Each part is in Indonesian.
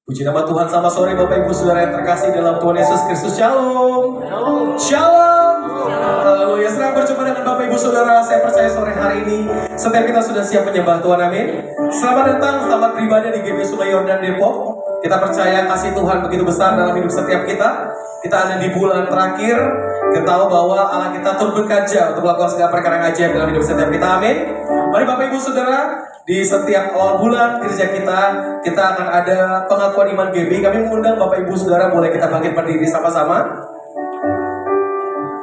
Puji nama Tuhan, selamat sore Bapak Ibu Saudara yang terkasih dalam Tuhan Yesus Kristus. Shalom. Shalom. Haleluya. Senang berjumpa dengan Bapak Ibu Saudara. Saya percaya sore hari ini setiap kita sudah siap menyembah Tuhan. Amin. Selamat datang, selamat beribadah di GBI Sungai Yordan Depok. Kita percaya kasih Tuhan begitu besar dalam hidup setiap kita. Kita ada di bulan terakhir. Kita tahu bahwa Allah kita turut bekerja untuk melakukan segala perkara yang ajaib dalam hidup setiap kita. Amin. Mari Bapak Ibu Saudara, di setiap awal bulan gereja kita akan ada pengakuan iman GB. Kami mengundang Bapak Ibu Saudara, boleh kita bangkit berdiri sama-sama.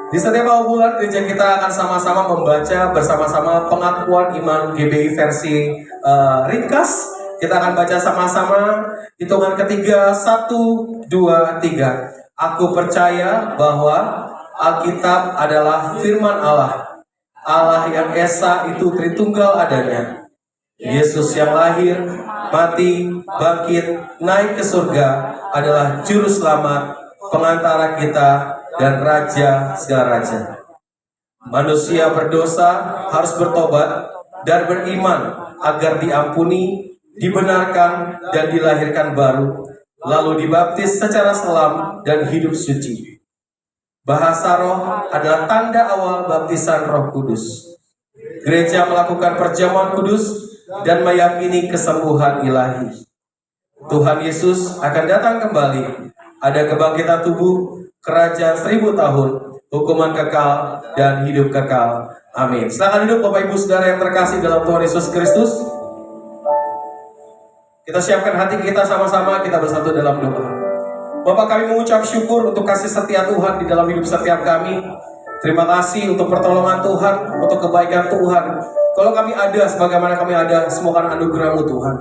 Di setiap awal bulan gereja kita akan sama-sama membaca bersama-sama pengakuan iman GBI versi ringkas. Kita akan baca sama-sama hitungan ketiga, 1, 2, 3. Aku percaya bahwa Alkitab adalah firman Allah. Allah yang Esa itu Tritunggal adanya. Yesus yang lahir, mati, bangkit, naik ke surga adalah juru selamat, pengantara kita, dan raja segala raja. Manusia berdosa harus bertobat dan beriman agar diampuni, dibenarkan, dan dilahirkan baru, lalu dibaptis secara selam dan hidup suci. Bahasa roh adalah tanda awal baptisan Roh Kudus. Gereja melakukan perjamuan kudus dan meyakini kesembuhan ilahi. Tuhan Yesus akan datang kembali. Ada kebangkitan tubuh, kerajaan 1000 tahun, hukuman kekal, dan hidup kekal. Amin. Silakan duduk Bapak Ibu Saudara yang terkasih dalam Tuhan Yesus Kristus. Kita siapkan hati kita sama-sama, kita bersatu dalam doa. Bapak, kami mengucap syukur untuk kasih setia Tuhan di dalam hidup setiap kami. Terima kasih untuk pertolongan Tuhan, untuk kebaikan Tuhan. Kalau kami ada, sebagaimana kami ada, semua karena anugerah-Mu Tuhan.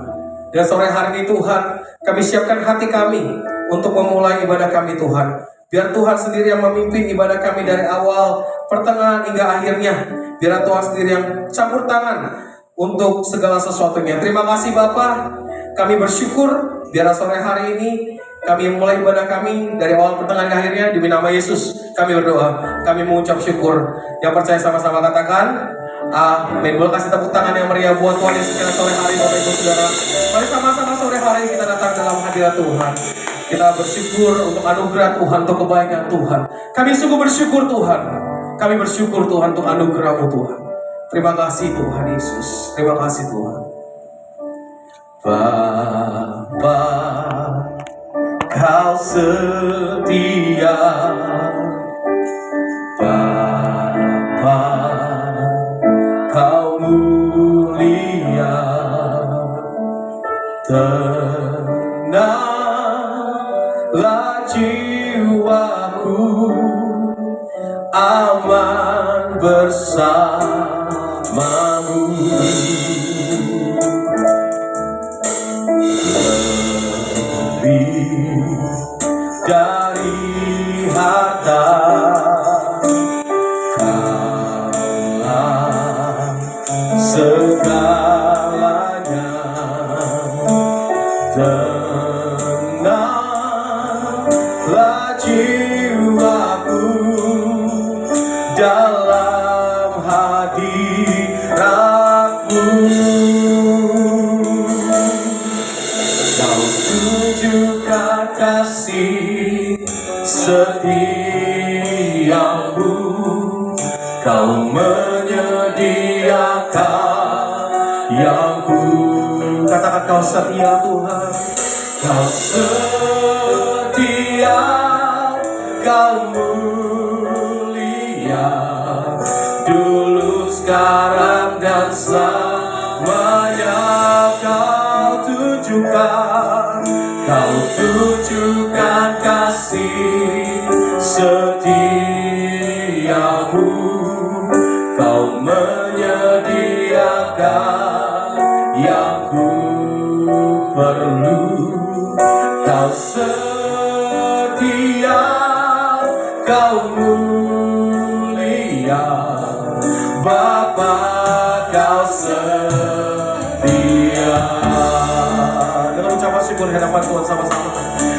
Dan sore hari ini Tuhan, kami siapkan hati kami untuk memulai ibadah kami Tuhan. Biar Tuhan sendiri yang memimpin ibadah kami dari awal, pertengahan, hingga akhirnya. Biar Tuhan sendiri yang campur tangan untuk segala sesuatunya. Terima kasih Bapak, kami bersyukur biar sore hari ini kami mulai ibadah kami dari awal pertengahan ke akhirnya. Demi nama Yesus kami berdoa, kami mengucap syukur. Yang percaya sama-sama katakan amin. Boleh kasih tepuk tangan yang meriah buat Tuhan Yesus pada sore hari Bapak Ibu Saudara. Mari sama-sama sore hari kita datang dalam hadirat Tuhan. Kita bersyukur untuk anugerah Tuhan, untuk kebaikan Tuhan. Kami sungguh bersyukur Tuhan. Kami bersyukur Tuhan untuk anugerah-Mu Tuhan. Terima kasih Tuhan Yesus. Terima kasih Tuhan. Bapa, Kau setia, Bapa, Kau mulia, tenanglah jiwaku, aman bersamamu. Dari harta Kaulah segalanya, tenanglah jiwaku dalam hadirat-Mu. Kau tunjukkan kasih setiamu, Kau menyediakan yang ku. Katakan Kau setia Tuhan. Kau setia, Kau mulia, dulu, sekarang, dan selamanya. Kau tunjukkan kasih setiamu, Kau menyediakan yang ku perlu. Kau setia, Kau mulia, Bapa, Kau setia. Dengan ucapan syukur hadapan Tuhan sama-sama.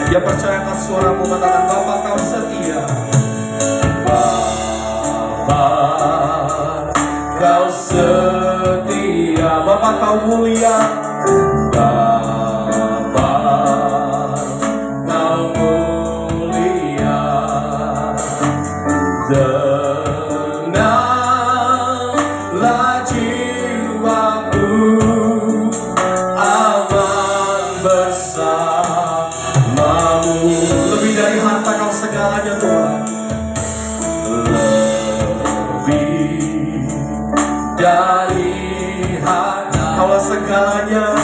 Yang percaya akan suaramu katakan, Bapa, Kau setia. Bapa, Kau setia. Bapa, Kau mulia. Bapa, dari hanya Kaulah segalanya,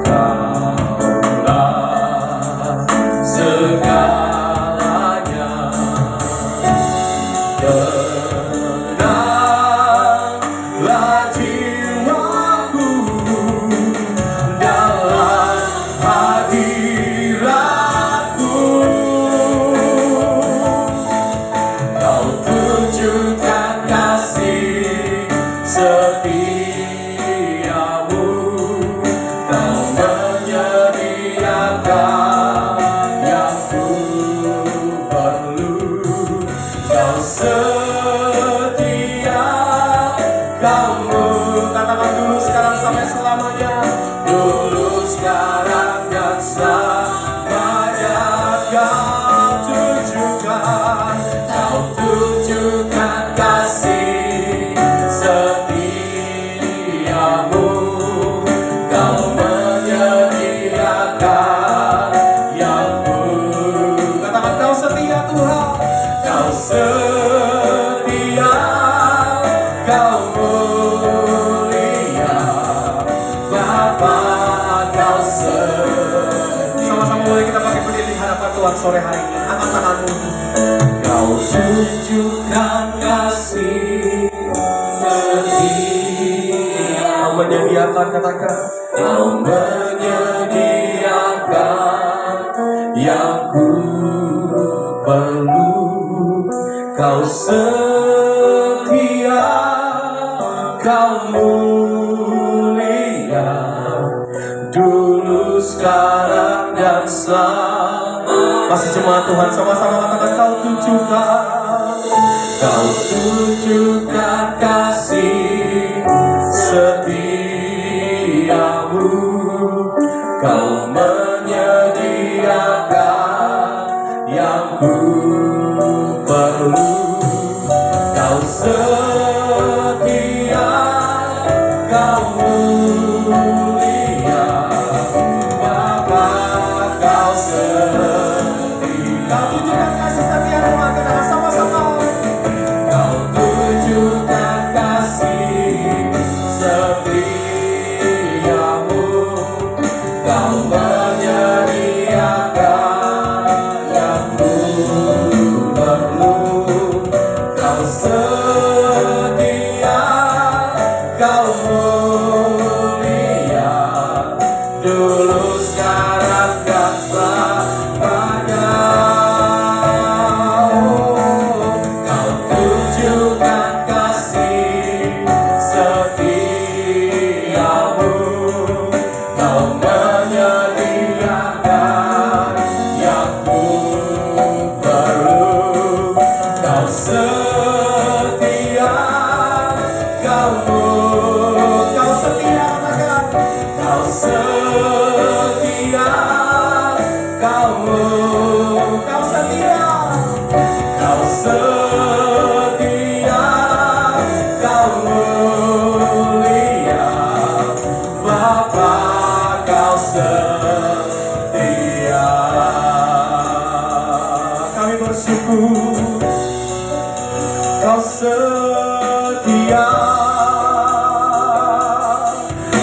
Kaulah segalanya. Tenanglah jiwaku dalam hadiratku. Kau tunjukkan kasih setiamu, Kau menyediakan yang ku perlu. Kau setia, Kamu katakan dulu, sekarang, sampai selamanya. Dulu, sekarang, dan selamanya. Kau tunjukkan kasih setiamu, Kau menyediakan yang ku. Katakan, Kau setia Tuhan. Kau setia, Kau mulia Bapa, Kau setia. Sama-sama boleh kita pakai berdiri di hadapan Tuhan sore hari ini. Angkat tanganmu. Kau tunjukkan kasih setia. Kau menyediakan, katakan. Kau menyediakan yang ku perlu. Kau setia, Kau mulia, dulu, sekarang, dan selamanya. Masih jemaat Tuhan, sama-sama katakan, Kau tunjukkan. Kau tunjukkan kasih setiamu, Kau menyediakan yang ku perlu. Kau setia, Kau mulia Bapa, Kau setia. Kau tunjukkan kasih setia Tuhan, katakan sama-sama. Kau tunjukkan kasih setiamu, Kau menyediakan yang ku perlu. Kau setia, Kau mulia, dulu, sekarang, dan selamanya. Kau tunjukkan kasih setiamu, Kau menyediakan yang ku perlu. Kau setia, Kau setia, katakan. Kau setia, Kau setia. Kau setia, Kau mulia Bapa, Kau setia. Kami bersyukur Kau setia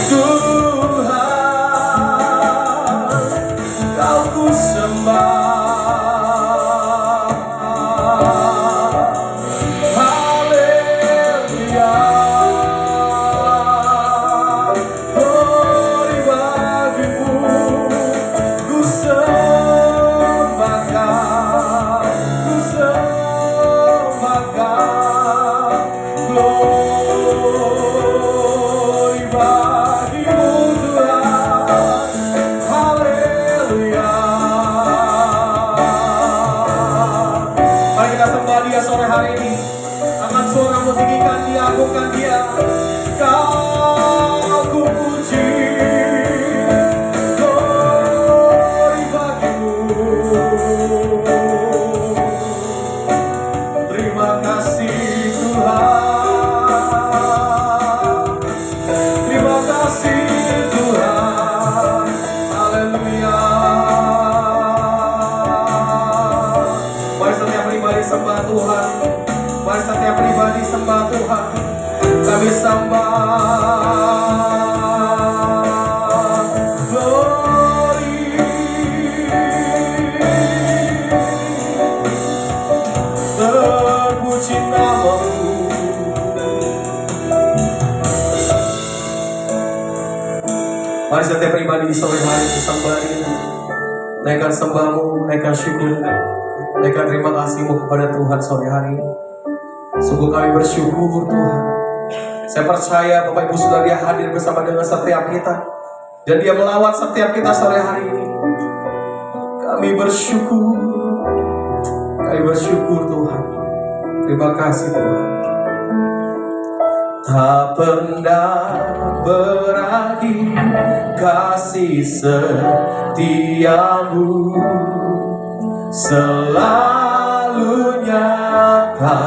Tuhan, Kau ku sembah. Haleluya, glory bagimu, ku sembahkan, ku sembahkan. Glory bagimu Tuhan, haleluya. Mari kita sembah Dia sore hari ini. Angkat suaramu, tinggikan Dia, agungkan Dia. Kau ku puji, glory bagimu. Terima kasih Tuhan, terima kasih Tuhan, haleluya. Mari setiap pribadi sembah Tuhan, mari setiap pribadi sembah Tuhan. Kami sembah Mari setiap pribadi di sore hari disembahkan, naikkan sembahmu, naikkan syukur, naikkan terima kasihmu kepada Tuhan sore hari ini. Sungguh kami bersyukur Tuhan. Saya percaya Bapak Ibu sudah Dia hadir bersama dengan setiap kita, dan Dia melawat setiap kita sore hari ini. Kami bersyukur Tuhan. Terima kasih Tuhan. Tak pernah berakhir kasih setiamu, selalu nyata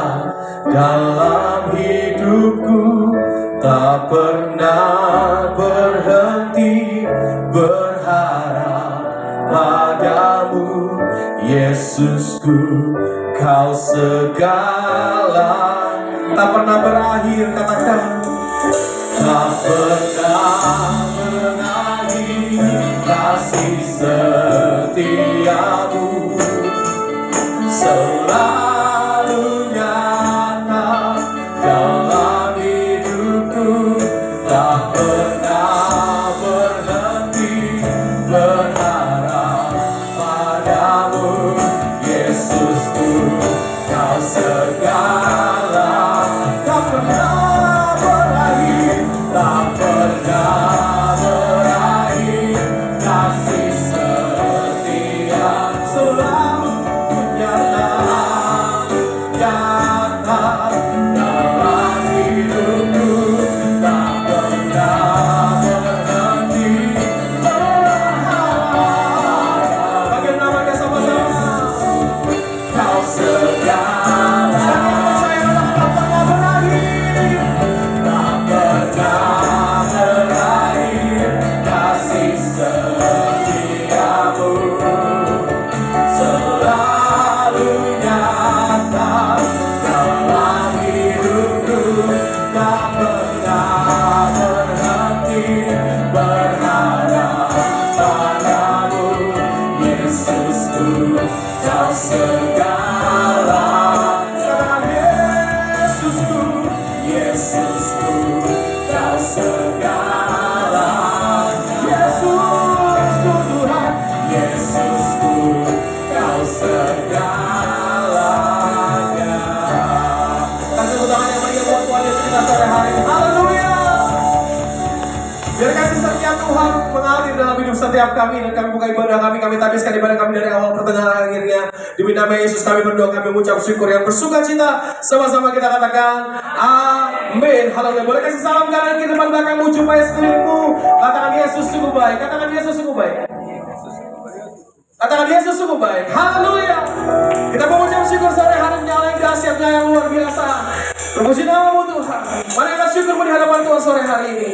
dalam hidupku. Tak pernah berhenti berharap padamu, Yesusku, Kau segala. Tak pernah berakhir, katakan. Tak pernah berakhir kasih setiamu, selalu nyata dalam hidupku. Tak pernah berhenti berharap padamu, Yesusku, Kau segala. Tak pernah berakhir, tak pernah berakhir kasih setia, selalu nyata dalam hidupku. Tak pernah berhenti berharap. Bagaimana namanya sama-sama? Kau segala. Setiap kami, dan kami buka ibadah kami tabiskan ibadah kami dari awal pertengahan akhirnya. Demi nama Yesus kami berdoa, kami mengucap syukur yang bersuka cita. Sama-sama kita katakan amin. Haleluya. Boleh kasih salam kanan kiri depan belakangmu, jumpai sekelilingmu. Katakan Yesus sungguh baik. Katakan Yesus sungguh baik. Katakan Yesus sungguh baik. Haleluya. Kita mengucap syukur sore hari menyalakan dahsyatnya yang luar biasa. Terpuji namamu Tuhan. Mari kita syukur di hadapan Tuhan sore hari ini.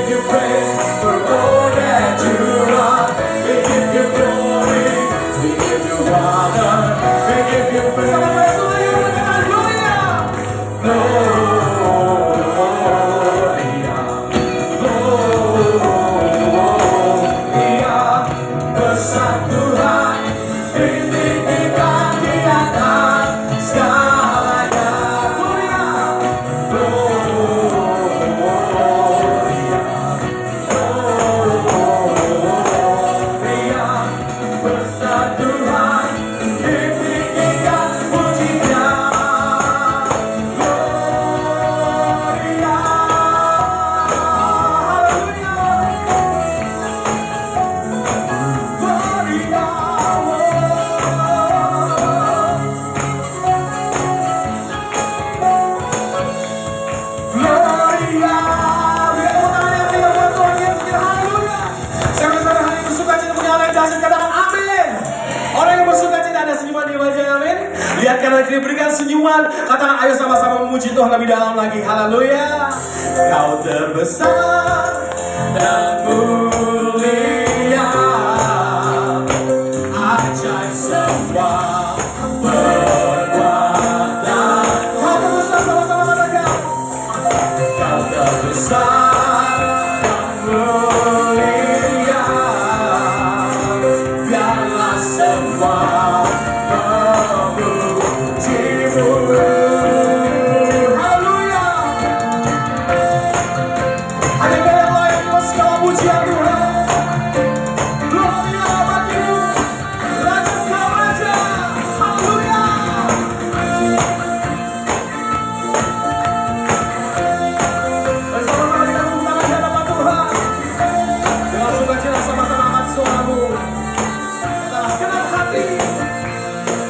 you praise for all that you are. We give you glory, we give you honor, we give you praise. Sama Yesus lagi berkata gloria. Gloria, gloria, besar Tuhan, ditinggikan di atas segalanya. Gloria, gloria, besar Tuhan, ditinggikan pujinya. Gloria, haleluya. Gloria, Gloria. Berikan tepuk tangan yang meriah buat Tuhan Yesus kita. Haleluya. Saya bersama hari bersuka cita punya Allah yang dahsyat, katakan amin. Orang yang bersuka cita ada senyuman di wajahnya, amin. Lihat kanan kiri, berikan senyuman. Katakan ayo sama-sama memuji Tuhan lebih dalam lagi. Haleluya. Kau terbesar dan mulia, ajaib semua perbuatan. Kau terbesar, sama-sama katakan. Kau terbesar dan mulia, biarlah semua memuji-Mu. Haleluya. Adakah yang lain buat segala pujian Tuhan? Gloria bagi-Mu, Raja segala raja. Haleluya. Bersama-sama kita tepuk tangan di hadapan Tuhan. Dengan sukacita sama-sama angkat suaramu. Katakan segenap hati.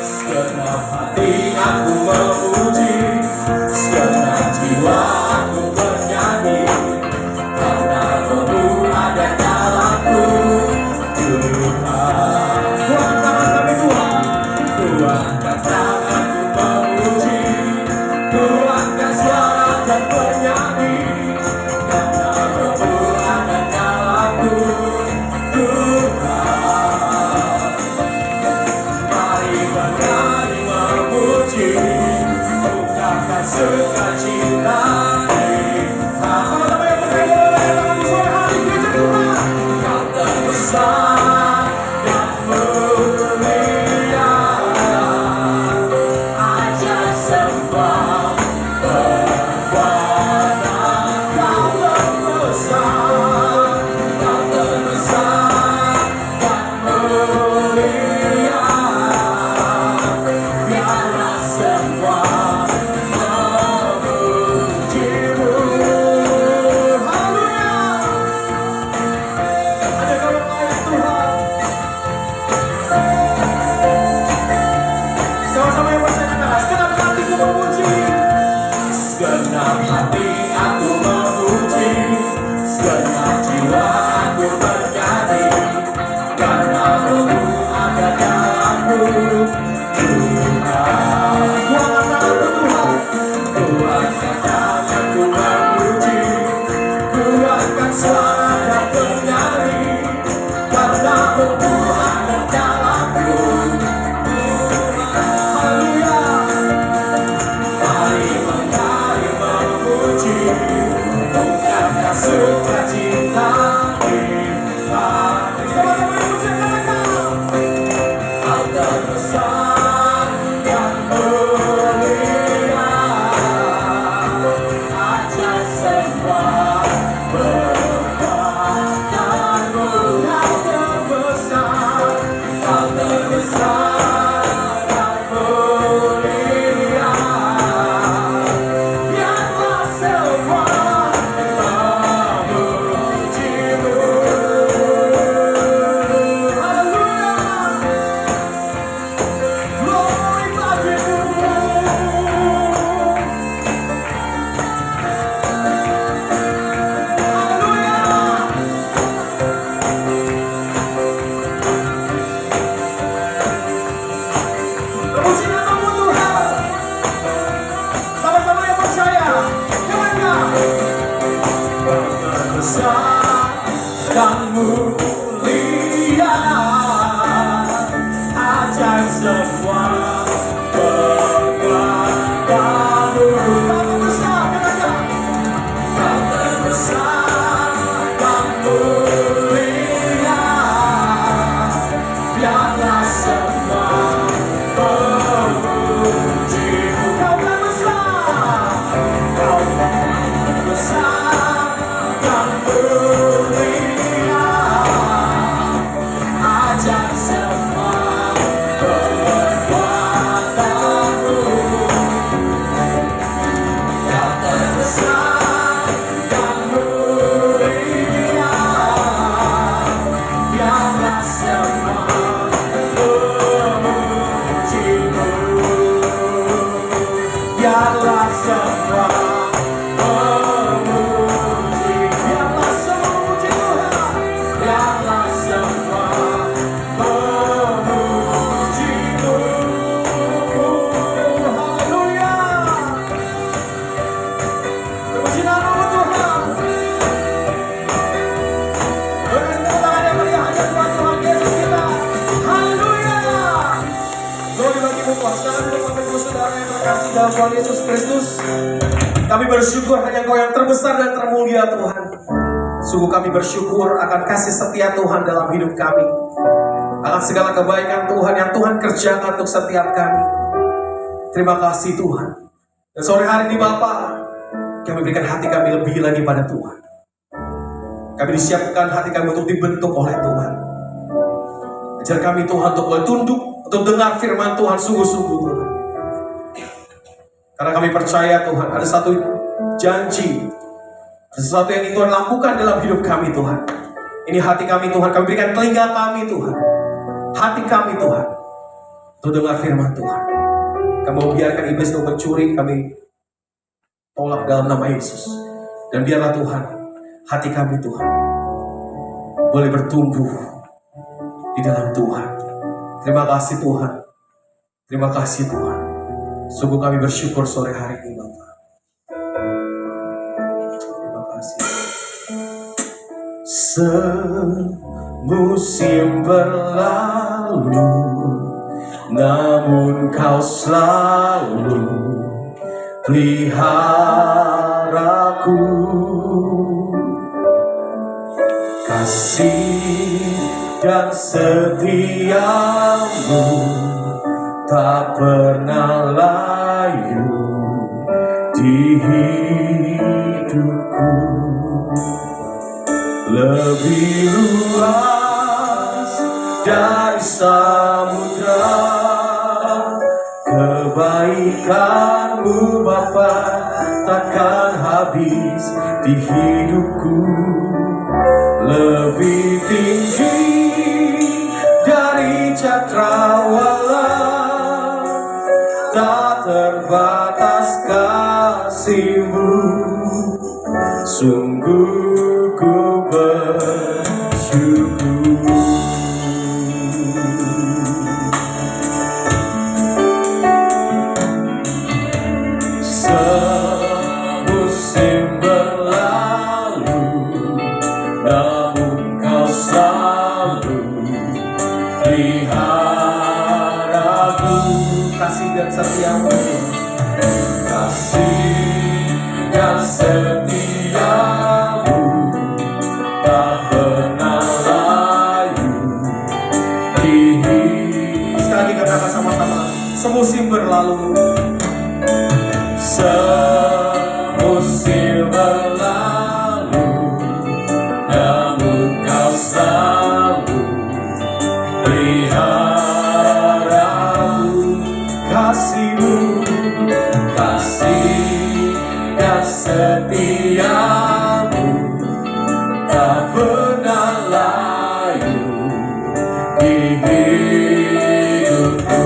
Segenap hati aku memuji, segenap jiwa aku bernyanyi, karena Roh-Mu ada dalamku. Tuhan, ku angkat tangan kami Tuhan. Ku angkat tanganku memuji, ku angkat suara dan bernyanyi, karena Roh-Mu ada dalamku. Tuhan, mari bernyanyi memuji, ungkapkan sukacita kita. Sama-sama yang berdaya boleh tangan di sore hari gereja Tuhan. Kau terbesar dan mulia, ajaib semua perbuatan. Kau terbesar dan mulia, biarlah semua memuji-Mu. Haleluya. Adakah yang lain Tuhan? Sama-sama yang bersama katakan segenap hatiku memuji, segenap hati aku memuji, segenap jiwa aku bernyanyi, karena Roh-Mu ada dalamku. Tuhan, ku angkat tanganku Tuhan, ku angkat tanganku memuji, ku angkat suara dan bernyanyi, karena Roh-Mu ada dalamku. Haleluya. Mari menari memuji, ungkapkan sukacita kita. Sama-sama yang puji katakan. Kau terbesar dan mulia, ajaib semua perbuatan. dan mulia, ajaib semua perbuatanmu. Kau terbesar dan mulia, biarlah semua memujimu. Kau terbesar, kau terbesar dan mulia, ajaib semua perbuatanmu. Kau terbesar dan mulia, biarlah semua memujimu. Biarlah semua memuji, biarlah semua memuji Tuhan. Biarlah semua memujimu. Haleluya. Puji nama Tuhan. Beri tepuk tangan yang meriah hanya buat Tuhan Yesus kita. Haleluya. Glory bagimu Tuhan. Sekarang dulu Bapak Ibu Saudara yang terkasih dalam Tuhan Yesus Kristus, kami bersyukur hanya Engkau yang terbesar dan termulia Tuhan. Sungguh kami bersyukur akan kasih setia Tuhan dalam hidup kami, akan segala kebaikan Tuhan yang Tuhan kerjakan untuk setiap kami. Terima kasih Tuhan. Dan sore hari ini Bapa, kami berikan hati kami lebih lagi pada Tuhan. Kami disiapkan hati kami untuk dibentuk oleh Tuhan. Ajar kami Tuhan untuk boleh tunduk, untuk dengar firman Tuhan sungguh-sungguh Tuhan. Karena kami percaya Tuhan, ada satu janji, ada sesuatu yang ingin Tuhan lakukan dalam hidup kami Tuhan. Ini hati kami Tuhan, kami berikan telinga kami Tuhan, hati kami Tuhan, untuk dengar firman Tuhan. Kami membiarkan iblis untuk mencuri, kami tolak dalam nama Yesus. Dan biarlah Tuhan, hati kami Tuhan, boleh bertumbuh di dalam Tuhan. Terima kasih Tuhan, terima kasih Tuhan. Sungguh kami bersyukur sore hari ini Bapak. Terima kasih. Semusim berlalu, namun Kau selalu peliharaku. Kasih dan setiamu tak pernah layu di hidupku. Lebih luas dari samudra kebaikan-Mu Bapa takkan habis di hidupku. Lebih tinggi dari cakrawala, tak terbatas kasih-Mu. Sungguh ku bersyukur. Semusim berlalu, namun Kau selalu peliharaku. Kasih dan setia-Mu, kasih dan setia-Mu tak pernah layu di hidup. Sekali lagi katakan sama-sama, semusim berlalu. Semusim berlalu, namun Kau selalu peliharaku. Kasih-Mu, kasih dan setia-Mu tak pernah layu di hidupku.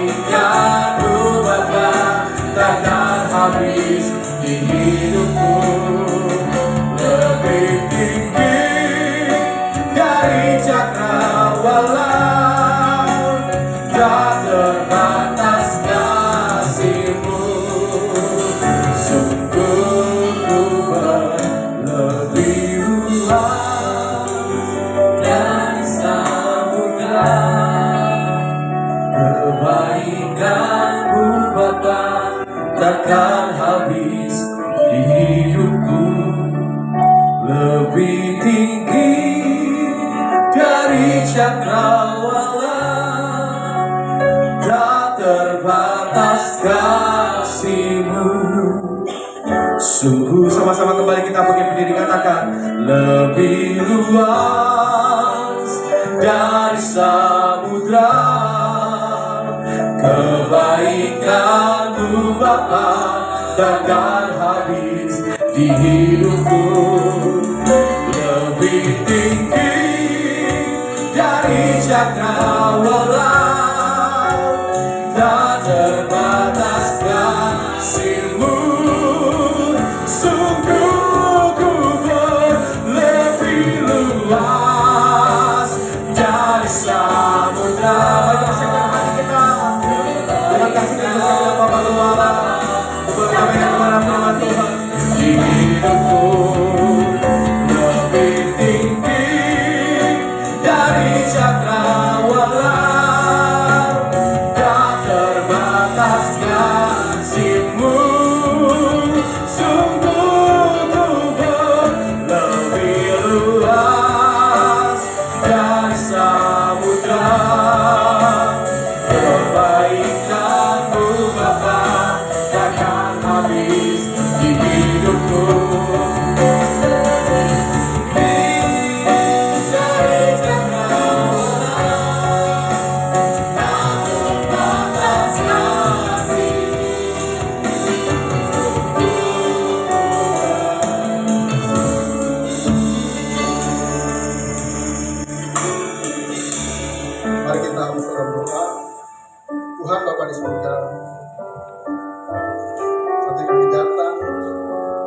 kebaikanmu Bapa takkan habis di hidupku, lebih tinggi dari cakrawala, tak terbatas kasih-Mu. Sungguh ku berlebih luas dari samudra, kebaikan-Mu Bapa takkan habis di hidupku, lebih tinggi dari cakrawala, tak terbatas kasih-Mu. Sungguh, sama-sama kembali kita bangkit berdiri katakan, lebih luas dari samudra, kebaikan-Mu Bapa takkan habis di hidupku, lebih tinggi dari cakrawala, tak terbatas kasih-Mu. Sungguh ku berlebih luas dari samudra. Mari kita siapkan hati kita dengan kasih dan bersama Bapa Tuhan, berkabaikan kepada firman Tuhan di hidupku, lebih tinggi dari cakrawala, tak terbatas kasih-Mu. Sungguh ku berlebih luas dari samudra, kebaikan-Mu Bapa takkan habis di hidupku, dari cakrawala, tak terbatas kasih. Mari kita bersama berdoa. Tuhan Bapa di surga, saat ini kami datang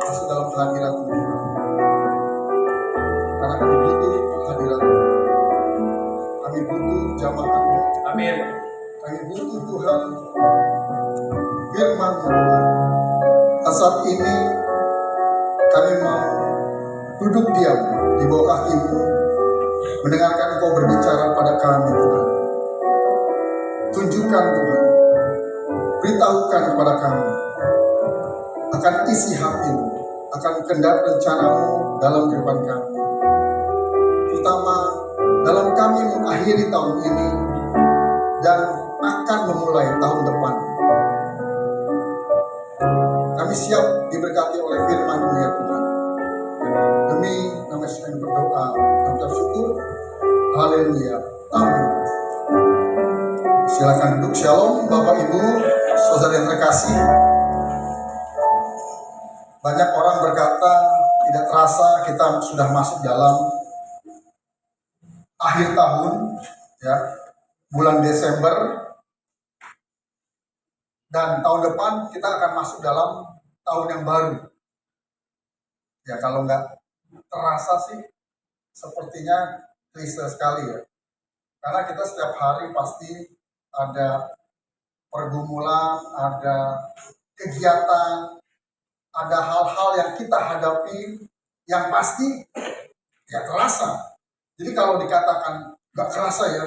masuk dalam kehadirat-Mu, karena kami butuh kehadirat-Mu, kami butuh jamaah-Mu, amin. Kami butuh Tuhan firman-Mu Tuhan. Dan saat ini kami mau duduk diam di bawah kaki-Mu, mendengarkan Engkau berbicara pada kami Tuhan. Tunjukkan Tuhan, beritahukan kepada kami akan isi hati-Mu, akan kehendak rencana-Mu dalam kehidupan kami, terutama dalam kami mengakhiri tahun ini dan akan memulai tahun depan. Kami siap diberkati oleh firman-Mu ya Tuhan. Demi nama Yesus kami berdoa dan bersyukur. Haleluya. Amin. Silakan duduk. Shalom Bapak Ibu, saudara yang terkasih. Banyak orang berkata tidak terasa kita sudah masuk dalam akhir tahun, ya, bulan Desember, dan tahun depan kita akan masuk dalam tahun yang baru. Ya, kalau nggak terasa sih sepertinya klise sekali ya. Karena kita setiap hari pasti ada pergumulan, ada kegiatan, ada hal-hal yang kita hadapi yang pasti ya terasa. Jadi kalau dikatakan nggak terasa ya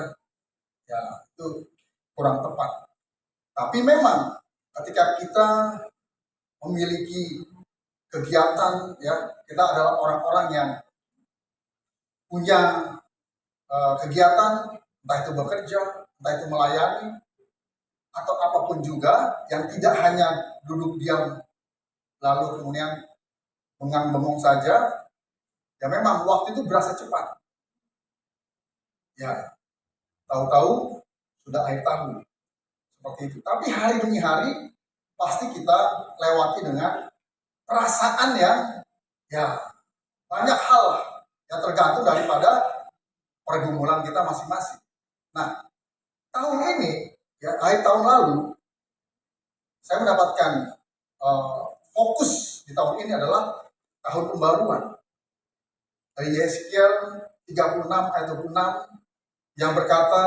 itu kurang tepat. Tapi memang ketika kita memiliki kegiatan, ya, kita adalah orang-orang yang punya kegiatan, entah itu bekerja, entah itu melayani, atau apapun juga, yang tidak hanya duduk diam lalu kemudian bengong saja. Ya memang waktu itu berasa cepat. Ya, tahu-tahu sudah akhir tahun. Seperti itu. Tapi hari demi hari pasti kita lewati dengan perasaan yang ya banyak hal yang tergantung daripada pergumulan kita masing-masing. Nah, tahun ini Ya, akhir tahun lalu saya mendapatkan fokus di tahun ini adalah tahun pembaruan. Dari Yeskiel 36 ayat 26 yang berkata,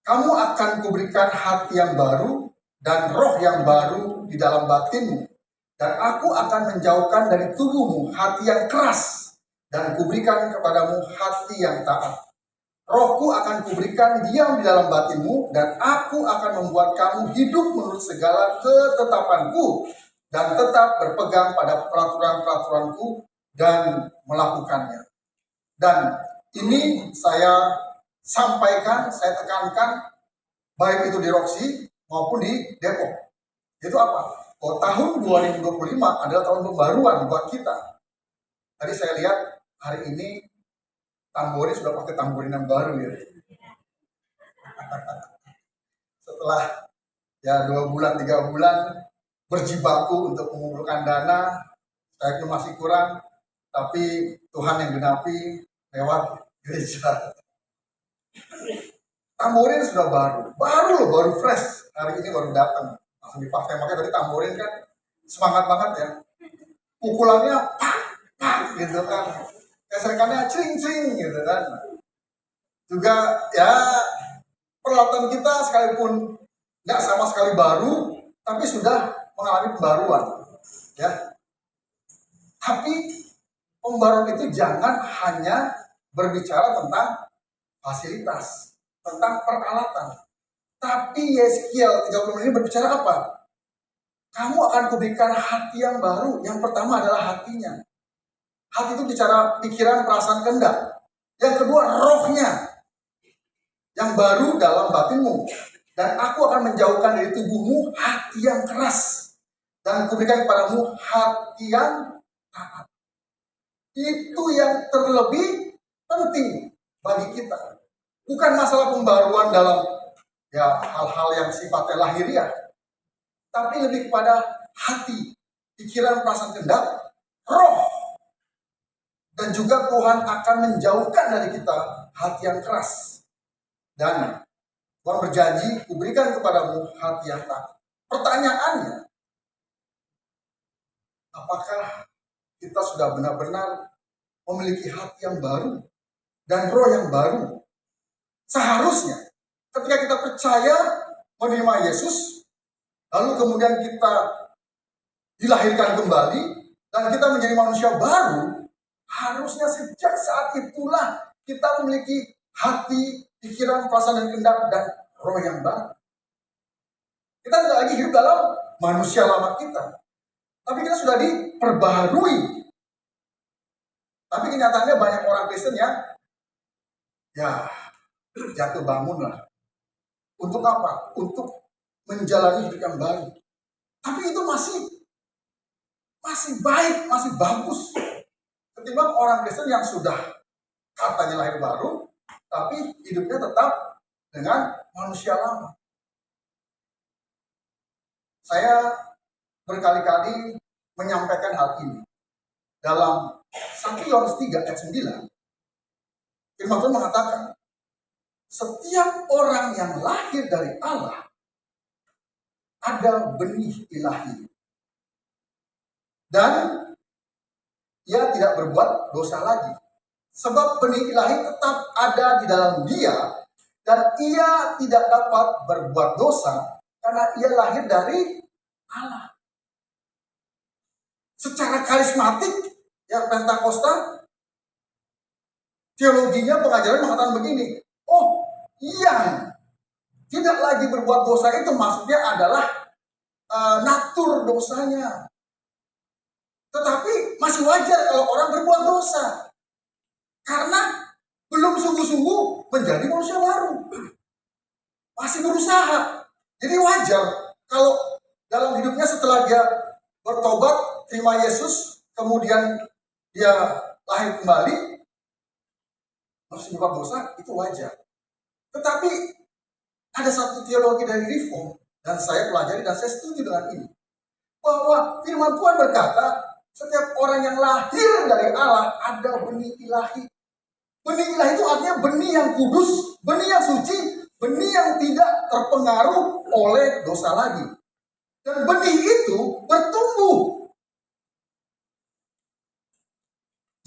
kamu akan kuberikan hati yang baru dan roh yang baru di dalam batinmu. Dan aku akan menjauhkan dari tubuhmu hati yang keras dan kuberikan kepadamu hati yang taat. Rohku akan kuberikan diam di dalam batinmu dan aku akan membuat kamu hidup menurut segala ketetapanku dan tetap berpegang pada peraturan-peraturanku dan melakukannya. Dan ini saya sampaikan, saya tekankan baik itu di Roxy maupun di Depok. Itu apa? Oh, tahun 2025 adalah tahun pembaruan buat kita. Tadi saya lihat hari ini Tamborin sudah pakai tamborin yang baru ya. Setelah ya 2 bulan 3 bulan berjibaku untuk mengumpulkan dana, saya pun masih kurang, tapi Tuhan yang genapi lewat gereja. Tamborin sudah baru loh, baru fresh. Hari ini baru datang, langsung dipakai. Makanya tadi tamborin kan semangat banget ya. Pukulannya pak gitu kan. Gesekannya cing gitu kan. Juga ya peralatan kita sekalipun nggak sama sekali baru, tapi sudah mengalami pembaruan. Ya. Tapi pembaruan itu jangan hanya berbicara tentang fasilitas, tentang peralatan. Tapi Yeskiel 36 ini berbicara apa? Kamu akan kuberikan hati yang baru. Yang pertama adalah hatinya. Hati itu bicara pikiran, perasaan, kehendak. Yang kedua, rohnya yang baru dalam batinmu. Dan aku akan menjauhkan dari tubuhmu hati yang keras. Dan kuberikan kepadamu hati yang taat. Itu yang terlebih penting bagi kita. Bukan masalah pembaruan dalam ya hal-hal yang sifatnya lahiriah. Tapi lebih kepada hati, pikiran, perasaan, kehendak, roh. Dan juga Tuhan akan menjauhkan dari kita hati yang keras. Dan Tuhan berjanji, kuberikan kepadamu hati yang taat. Pertanyaannya, apakah kita sudah benar-benar memiliki hati yang baru dan roh yang baru? Seharusnya, ketika kita percaya menerima Yesus, lalu kemudian kita dilahirkan kembali, dan kita menjadi manusia baru, harusnya sejak saat itulah kita memiliki hati, pikiran, perasaan, dan kehendak, dan roh yang baru. Kita tidak lagi hidup dalam manusia lama kita, tapi kita sudah diperbaharui. Tapi kenyataannya banyak orang Kristen yang ya jatuh bangun lah. Untuk apa? Untuk menjalani hidup yang baru. Tapi itu masih baik, masih bagus ketimbang orang Kristen yang sudah katanya lahir baru, tapi hidupnya tetap dengan manusia lama. Saya berkali-kali menyampaikan hal ini. Dalam 1 Yohanes 3 ayat 9, firman Tuhan mengatakan, setiap orang yang lahir dari Allah ada benih ilahi. Dan ia tidak berbuat dosa lagi. Sebab benih ilahi tetap ada di dalam dia, dan ia tidak dapat berbuat dosa karena ia lahir dari Allah. Secara karismatik, ya Pentakosta, teologinya, pengajaran mengatakan begini, oh yang tidak lagi berbuat dosa itu maksudnya adalah natur dosanya. Tetapi masih wajar kalau orang berbuat dosa. Karena belum sungguh-sungguh menjadi manusia baru. Masih berusaha. Jadi wajar kalau dalam hidupnya setelah dia bertobat, terima Yesus, kemudian dia lahir kembali, masih berbuat dosa, itu wajar. Tetapi ada satu teologi dari Reform, dan saya pelajari dan saya setuju dengan ini. Bahwa firman Tuhan berkata, setiap orang yang lahir dari Allah ada benih ilahi. Benih ilahi itu artinya benih yang kudus, benih yang suci, benih yang tidak terpengaruh oleh dosa lagi. Dan benih itu bertumbuh.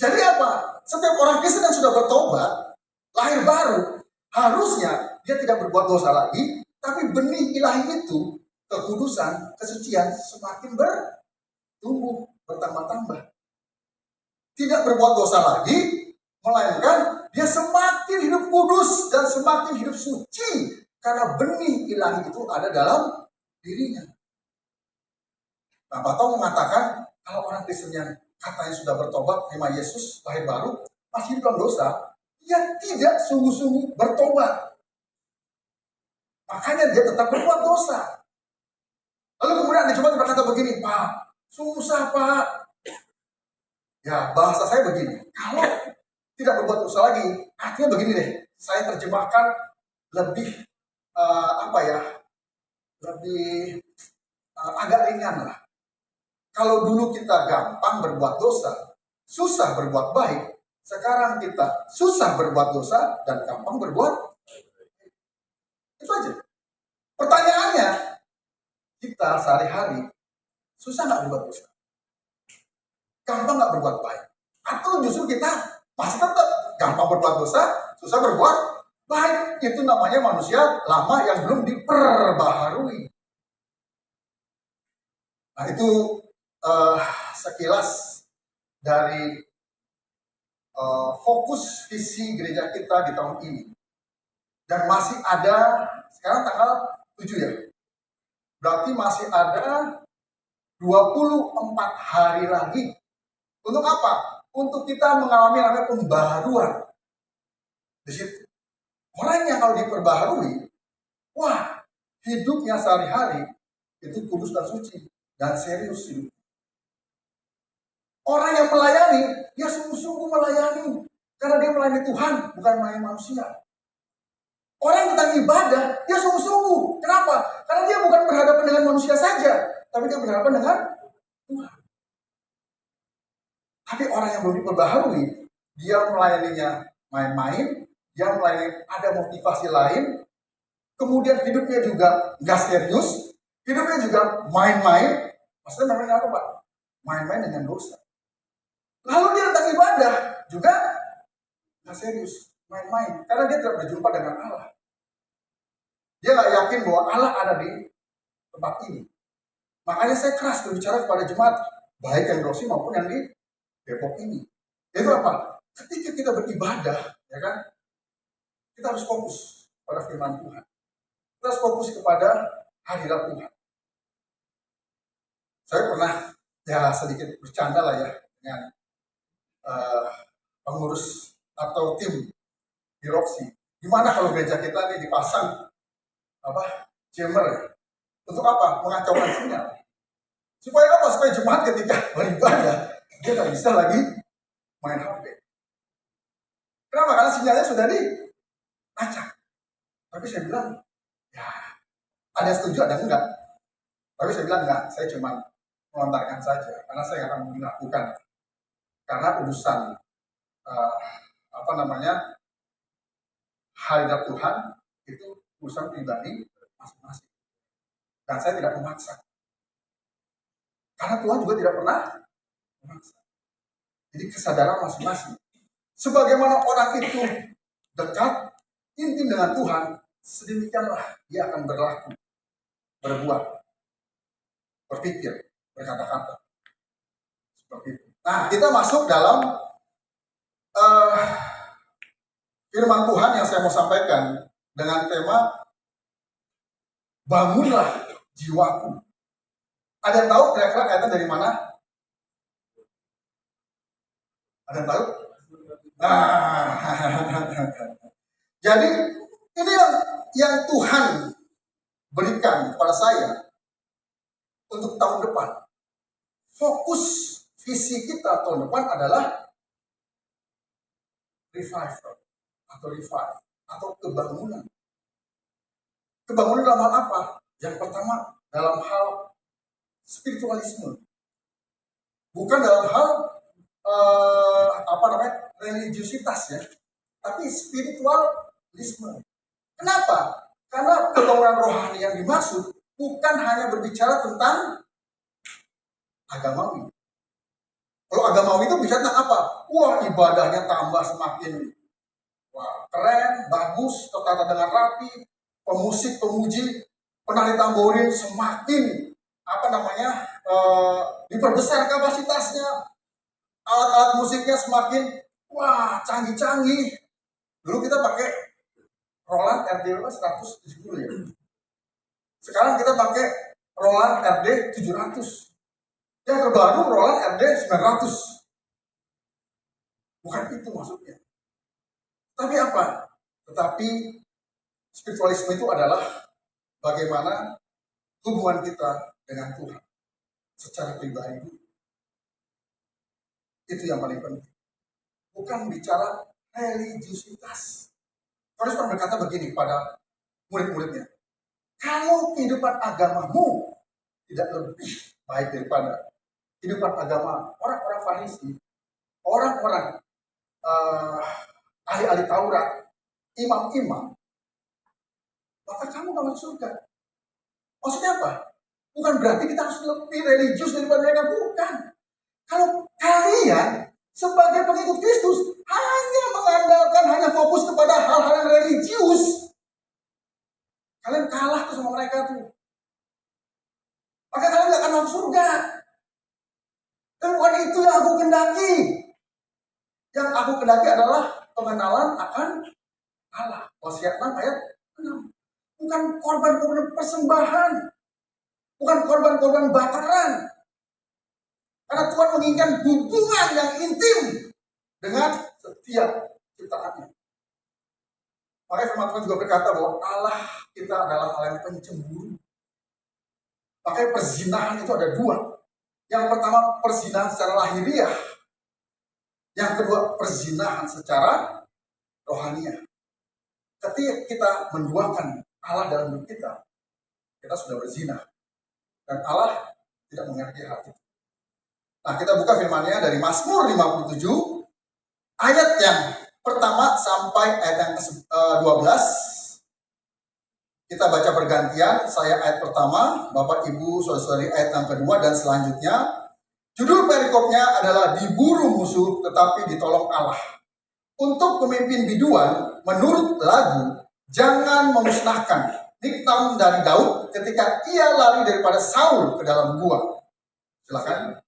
Jadi apa? Setiap orang Kristen yang sudah bertobat, lahir baru, harusnya dia tidak berbuat dosa lagi, tapi benih ilahi itu, kekudusan, kesucian semakin bertumbuh, bertambah-tambah. Tidak berbuat dosa lagi, melainkan dia semakin hidup kudus dan semakin hidup suci karena benih ilahi itu ada dalam dirinya. Nah, Pak Tong mengatakan kalau orang Kristen yang katanya sudah bertobat, terima Yesus, lahir baru, masih hidup dalam dosa, dia tidak sungguh-sungguh bertobat. Makanya dia tetap berbuat dosa. Lalu kemudian ada coba berkata begini, Pak, susah Pak. Ya, bahasa saya begini, kalau tidak berbuat dosa lagi, artinya begini deh, saya terjemahkan lebih lebih agak ringan lah. Kalau dulu kita gampang berbuat dosa, susah berbuat baik, sekarang kita susah berbuat dosa dan gampang berbuat baik. Itu aja. Pertanyaannya, kita sehari-hari susah nggak berbuat dosa? Gampang nggak berbuat baik? Atau justru kita masih tetap gampang berbuat dosa, susah berbuat baik? Itu namanya manusia lama yang belum diperbaharui. Nah itu sekilas dari fokus visi gereja kita di tahun ini. Dan masih ada, sekarang tanggal 7 ya. Berarti masih ada 24 hari lagi. Untuk apa? Untuk kita mengalami namanya pembaharuan. Di situ. Orang yang kalau diperbaharui, wah, hidupnya sehari-hari itu kudus dan suci dan serius hidup. Orang yang melayani, dia sungguh-sungguh melayani. Karena dia melayani Tuhan, bukan melayani manusia. Orang yang tentang ibadah, dia sungguh-sungguh. Kenapa? Karena dia bukan berhadapan dengan manusia saja, tapi dia berhadapan dengan Tuhan. Tapi orang yang belum diperbaharui, dia melayaninya main-main, dia melayani ada motivasi lain, kemudian hidupnya juga nggak serius, hidupnya juga main-main. Maksudnya namanya apa Pak? Main-main dengan dosa. Lalu dia tentang ibadah juga nggak serius, main-main, karena dia tidak berjumpa dengan Allah. Dia nggak yakin bahwa Allah ada di tempat ini. Makanya saya keras berbicara kepada jemaat, baik yang Roksi maupun yang di Depok ini. Itu apa? Ketika kita beribadah, ya kan, kita harus fokus pada firman Tuhan. Kita harus fokus kepada hadirat Tuhan. Saya pernah ya sedikit bercanda lah ya dengan pengurus atau tim di Roksi. Gimana kalau gereja kita ini dipasang jammer ya? Untuk apa? Mengacaukan sinyal. Supaya apa? Supaya jemaat ketika beribadah dia nggak bisa lagi main HP. Kenapa? Karena sinyalnya sudah diacak. Tapi saya bilang, ya ada setuju ada enggak. Tapi saya bilang enggak, saya cuma melontarkan saja. Karena saya akan melakukan. Karena urusan hadirat Tuhan itu urusan pribadi masing-masing. Dan saya tidak memaksa. Karena Tuhan juga tidak pernah memaksa. Jadi kesadaran masing-masing. Sebagaimana orang itu dekat, intim dengan Tuhan, sedemikianlah dia akan berlaku, berbuat, berpikir, berkata-kata. Seperti itu. Nah, kita masuk dalam firman Tuhan yang saya mau sampaikan dengan tema bangunlah jiwaku. Ada yang tahu kira-kira ayatnya dari mana? Ada yang tahu? Nah, jadi ini yang Tuhan berikan kepada saya untuk tahun depan. Fokus visi kita tahun depan adalah revival atau kebangunan. Kebangunan dalam hal apa? Yang pertama dalam hal spiritualisme, bukan dalam hal religiusitas ya. tapi spiritualisme. Kenapa? Karena kebangunan rohani yang dimaksud bukan hanya berbicara tentang agamawi. Kalau agamawi itu bisa tentang apa? Wah, ibadahnya tambah semakin keren, bagus, tertata dengan rapi, pemusik, pemuji, penari tamborin semakin diperbesar kapasitasnya, alat-alat musiknya semakin canggih-canggih. Dulu kita pakai Roland RD 170 ya. Sekarang kita pakai Roland RD 700. Yang terbaru Roland RD 900. Bukan itu maksudnya. Tapi apa? Tetapi spiritualisme itu adalah bagaimana hubungan kita dengan Tuhan secara pribadi. Itu yang paling penting. Bukan bicara religiusitas. Paulus pernah berkata begini pada murid-muridnya. Kalau kehidupan agamamu tidak lebih baik daripada kehidupan agama orang-orang Farisi, orang-orang ahli-ahli Taurat, imam-imam, maka kamu gak masuk surga. Maksudnya apa? Bukan berarti kita harus lebih religius daripada mereka, bukan. Kalau kalian sebagai pengikut Kristus hanya mengandalkan, hanya fokus kepada hal-hal yang religius, kalian kalah tuh sama mereka tuh. Maka kalian gak akan masuk surga. Dan bukan itu yang aku kendaki. Yang aku kendaki adalah pengenalan akan Allah. Wasiat 6 ayat 6. Bukan korban-korban persembahan. Bukan korban-korban bakaran. Karena Tuhan menginginkan hubungan yang intim dengan setiap ciptaannya. Makanya firman Tuhan juga berkata bahwa Allah kita adalah Allah yang pencemburu. Makanya perzinahan itu ada dua. Yang pertama perzinahan secara lahiriah. Yang kedua perzinahan secara rohaniah. Ketika kita menduakan Allah dalam hidup kita, kita sudah berzina. Dan Allah tidak mengerti hal itu. Nah, kita buka firman-Nya dari Mazmur 57 ayat yang pertama sampai ayat yang ke-12. Kita baca bergantian, saya ayat pertama, Bapak Ibu Saudara-saudari ayat yang kedua, dan selanjutnya judul perikopnya adalah diburu musuh tetapi ditolong Allah. Untuk pemimpin biduan menurut lagu jangan memusnahkan, diktam dari Daud ketika ia lari daripada Saul ke dalam gua. Silakan.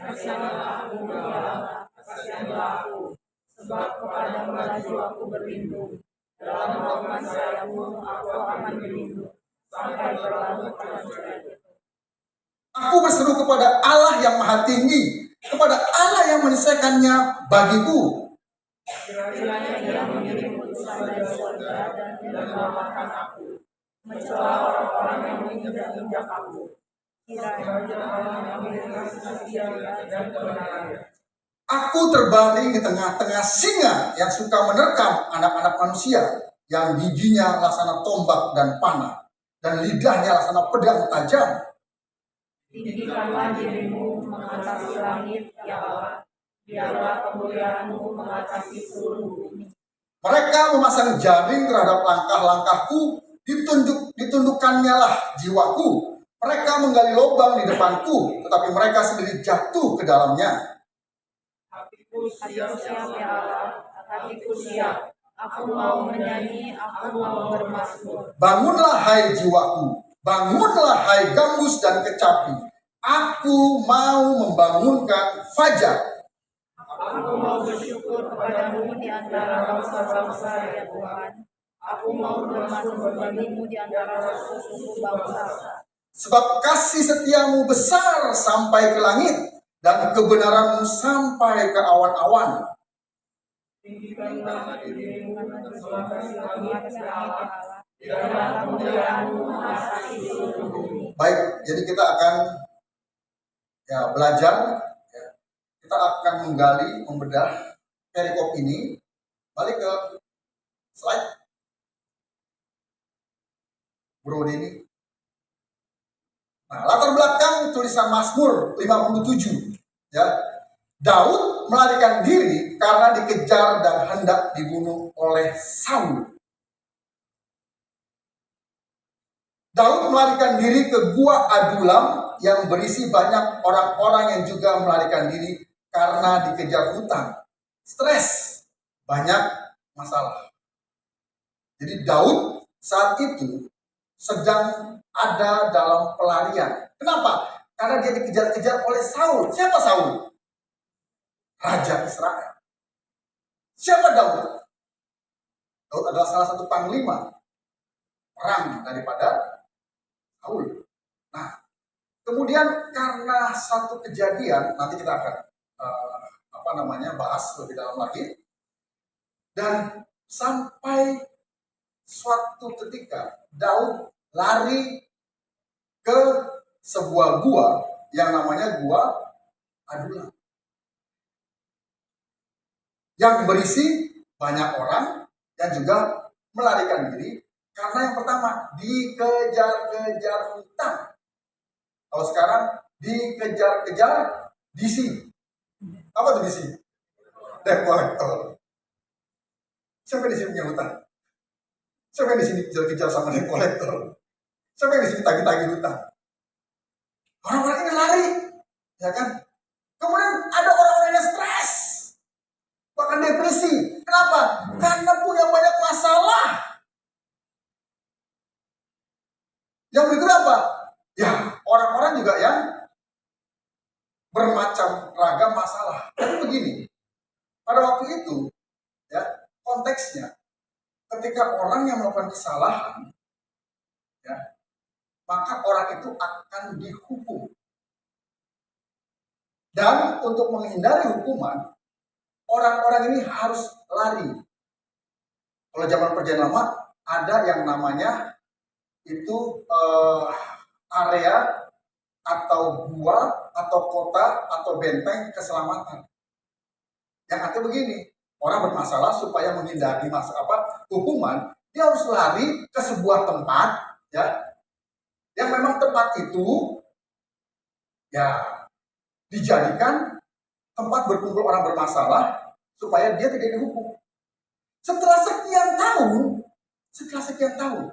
Kasihanlah aku Allah, kasihanlah aku, sebab kepadamu laju aku berlindung. Dalam naungan sayapmu aku akan berlindung, sampai berlalu kehancuran itu. Aku berseru kepada Allah yang maha tinggi, kepada Allah yang menyelesaikannya bagiku. Kiranya Dia mengirim utusan dari surga dan menyelamatkan aku, mencela orang-orang yang menginjak-injak aku. Aku terbaring di tengah-tengah singa yang suka menerkam anak-anak manusia, yang giginya laksana tombak dan panah, dan lidahnya laksana pedang tajam. Tinggikanlah dirimu mengatasi langit, ya Allah, biarlah kemuliaanmu mengatasi seluruh bumi. Mereka memasang jaring terhadap langkah-langkahku, ditundukkannya lah jiwaku. Mereka menggali lubang di depanku, tetapi mereka sendiri jatuh ke dalamnya. Hatiku siap ya Allah, hatiku siap. Aku mau menyanyi, aku mau bermazmur. Bangunlah hai jiwaku, bangunlah hai gambus dan kecapi. Aku mau membangunkan fajar. Aku mau bersyukur kepadamu di antara bangsa-bangsa ya Tuhan. Aku mau bermazmur bagimu di antara suku bangsa. Sebab kasih setiamu besar sampai ke langit, dan kebenaranmu sampai ke awan-awan. Tinggikanlah dirimu mengatasi langit, ya Allah, biarlah kemuliaanmu mengatasi seluruh bumi. Baik, jadi kita akan belajar, kita akan menggali, membedah perikop ini. Balik ke slide Bro Denny. Nah, latar belakang tulisan Mazmur 57, ya. Daud melarikan diri karena dikejar dan hendak dibunuh oleh Saul. Daud melarikan diri ke gua Adulam yang berisi banyak orang-orang yang juga melarikan diri karena dikejar hutang, stres, banyak masalah. Jadi Daud saat itu sedang ada dalam pelarian. Kenapa? Karena dia dikejar-kejar oleh Saul. Siapa Saul? Raja Israel. Siapa Daud? Daud adalah salah satu panglima perang daripada Saul. Nah, kemudian karena satu kejadian, nanti kita akan bahas lebih dalam lagi. Dan sampai suatu ketika Daud lari ke sebuah gua yang namanya gua Adulam, yang berisi banyak orang yang juga melarikan diri karena yang pertama dikejar-kejar hutang. Kalau sekarang dikejar-kejar DC. Apa tuh DC? Debt collector. Siapa di sini punya hutang? Siapa yang di sini kejar-kejar sama debt collector? Siapa yang di sini tagih-tagih hutang? Orang-orang ini lari, ya kan? Kemudian ada orang-orang yang stres, bahkan depresi. Kenapa? Karena punya banyak masalah. Yang berikutnya apa? Ya, orang-orang juga yang bermacam ragam masalah. Tapi begini, pada waktu itu, ya konteksnya, ketika orang yang melakukan kesalahan, ya, maka orang itu akan dihukum. Dan untuk menghindari hukuman, orang-orang ini harus lari. Kalau zaman perjanjian lama, ada yang namanya itu area atau gua atau kota atau benteng keselamatan. Yang artinya begini, orang bermasalah supaya menghindari hukuman, dia harus lari ke sebuah tempat, ya, yang memang tempat itu ya dijadikan tempat berkumpul orang bermasalah supaya dia tidak dihukum. Setelah sekian tahun,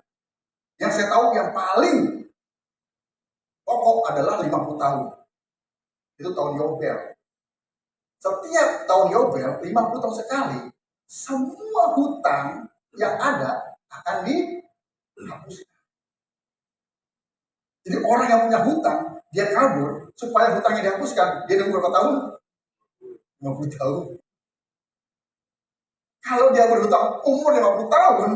yang saya tahu yang paling pokok adalah 50 tahun. Itu tahun Yobel. Setiap tahun Yobel, 50 tahun sekali, semua hutang yang ada akan dihapuskan. Jadi orang yang punya hutang, dia kabur supaya hutangnya dihapuskan. Dia nunggu berapa tahun? 50 tahun. Kalau dia berhutang umur 50 tahun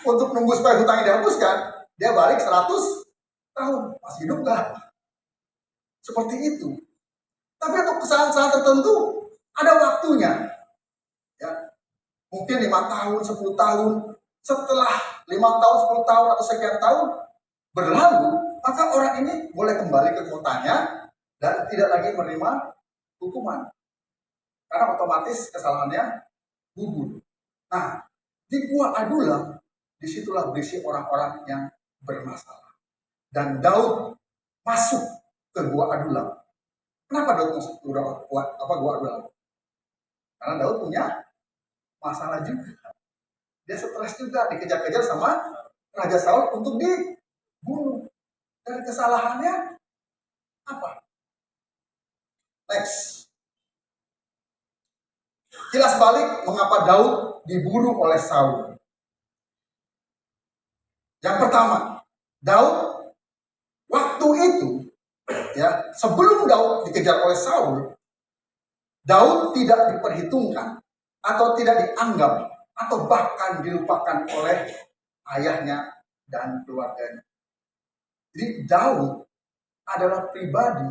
untuk nunggu supaya hutangnya dihapuskan, dia balik 100 tahun. Masih hidup nggak? Seperti itu. Tapi untuk kesalahan-kesalahan tertentu ada waktunya. Ya. Mungkin 5 tahun, 10 tahun. Setelah 5 tahun, 10 tahun atau sekian tahun berlalu, maka orang ini boleh kembali ke kotanya dan tidak lagi menerima hukuman. Karena otomatis kesalahannya gugur. Nah, di gua Adulam, disitulah berisi orang-orang yang bermasalah. Dan Daud masuk ke gua Adulam. Kenapa Daud masuk ke gua Adulam? Karena Daud punya masalah juga. Dia stres juga, dikejar-kejar sama Raja Saul untuk dibunuh. Dan kesalahannya apa? Next. Kilas balik mengapa Daud diburu oleh Saul. Yang pertama, Daud waktu itu, ya, sebelum Daud dikejar oleh Saul, Daud tidak diperhitungkan atau tidak dianggap atau bahkan dilupakan oleh ayahnya dan keluarganya. Jadi Daud adalah pribadi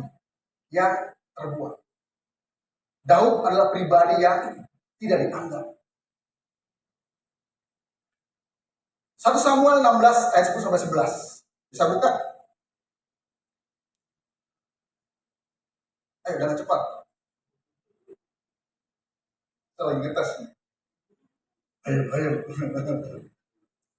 yang terbuang. Daud adalah pribadi yang tidak dianggap. 1 Samuel 16 ayat 10-11. Bisa buka? Ayo, jangan cepat. Kita lagi ngetes nih. Ayo.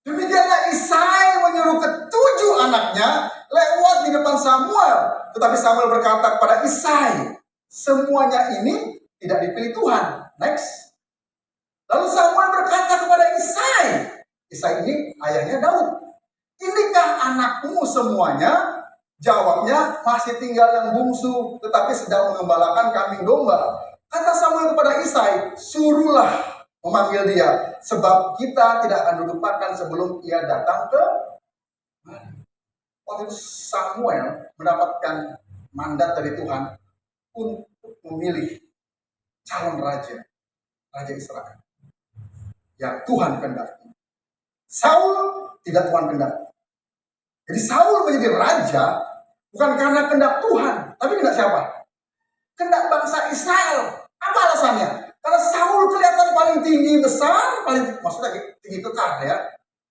Demikianlah Isai menyuruh ke-7 anaknya lewat di depan Samuel. Tetapi Samuel berkata kepada Isai, semuanya ini tidak dipilih Tuhan. Next. Lalu Samuel berkata kepada Isai. Isai ini ayahnya Daud. Inikah anakmu semuanya? Jawabnya, masih tinggal yang bungsu, tetapi sedang mengembalakan kambing domba. Kata Samuel kepada Isai, suruhlah memanggil dia, sebab kita tidak akan duduk makan sebelum ia datang ke mari. Waktu itu Samuel mendapatkan mandat dari Tuhan untuk memilih calon raja Israel yang Tuhan kehendaki. Saul tidak Tuhan kehendaki. Jadi Saul menjadi raja bukan karena kehendak Tuhan, tapi kehendak siapa? Kehendak bangsa Israel. Apa alasannya? Karena Saul kelihatan paling tinggi besar, maksudnya tinggi kekar ya.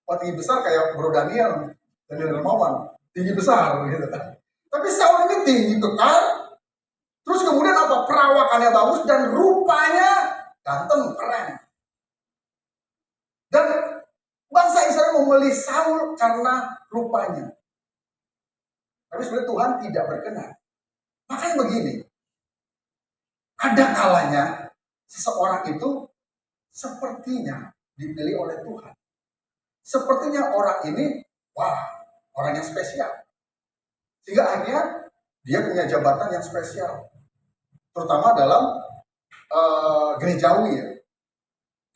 Kalau tinggi besar kayak Bro Daniel Dermawan, tinggi besar gitu kan. Tapi Saul ini tinggi kekar, terus kemudian apa? Perawakannya bagus dan rupanya ganteng, keren. Dan bangsa Israel memilih Saul karena rupanya. Tapi sebenarnya Tuhan tidak berkenan. Makanya begini, ada kalanya seseorang itu sepertinya dipilih oleh Tuhan. Sepertinya orang ini, wah, orang yang spesial. Sehingga akhirnya dia punya jabatan yang spesial. Terutama dalam gerejawi ya.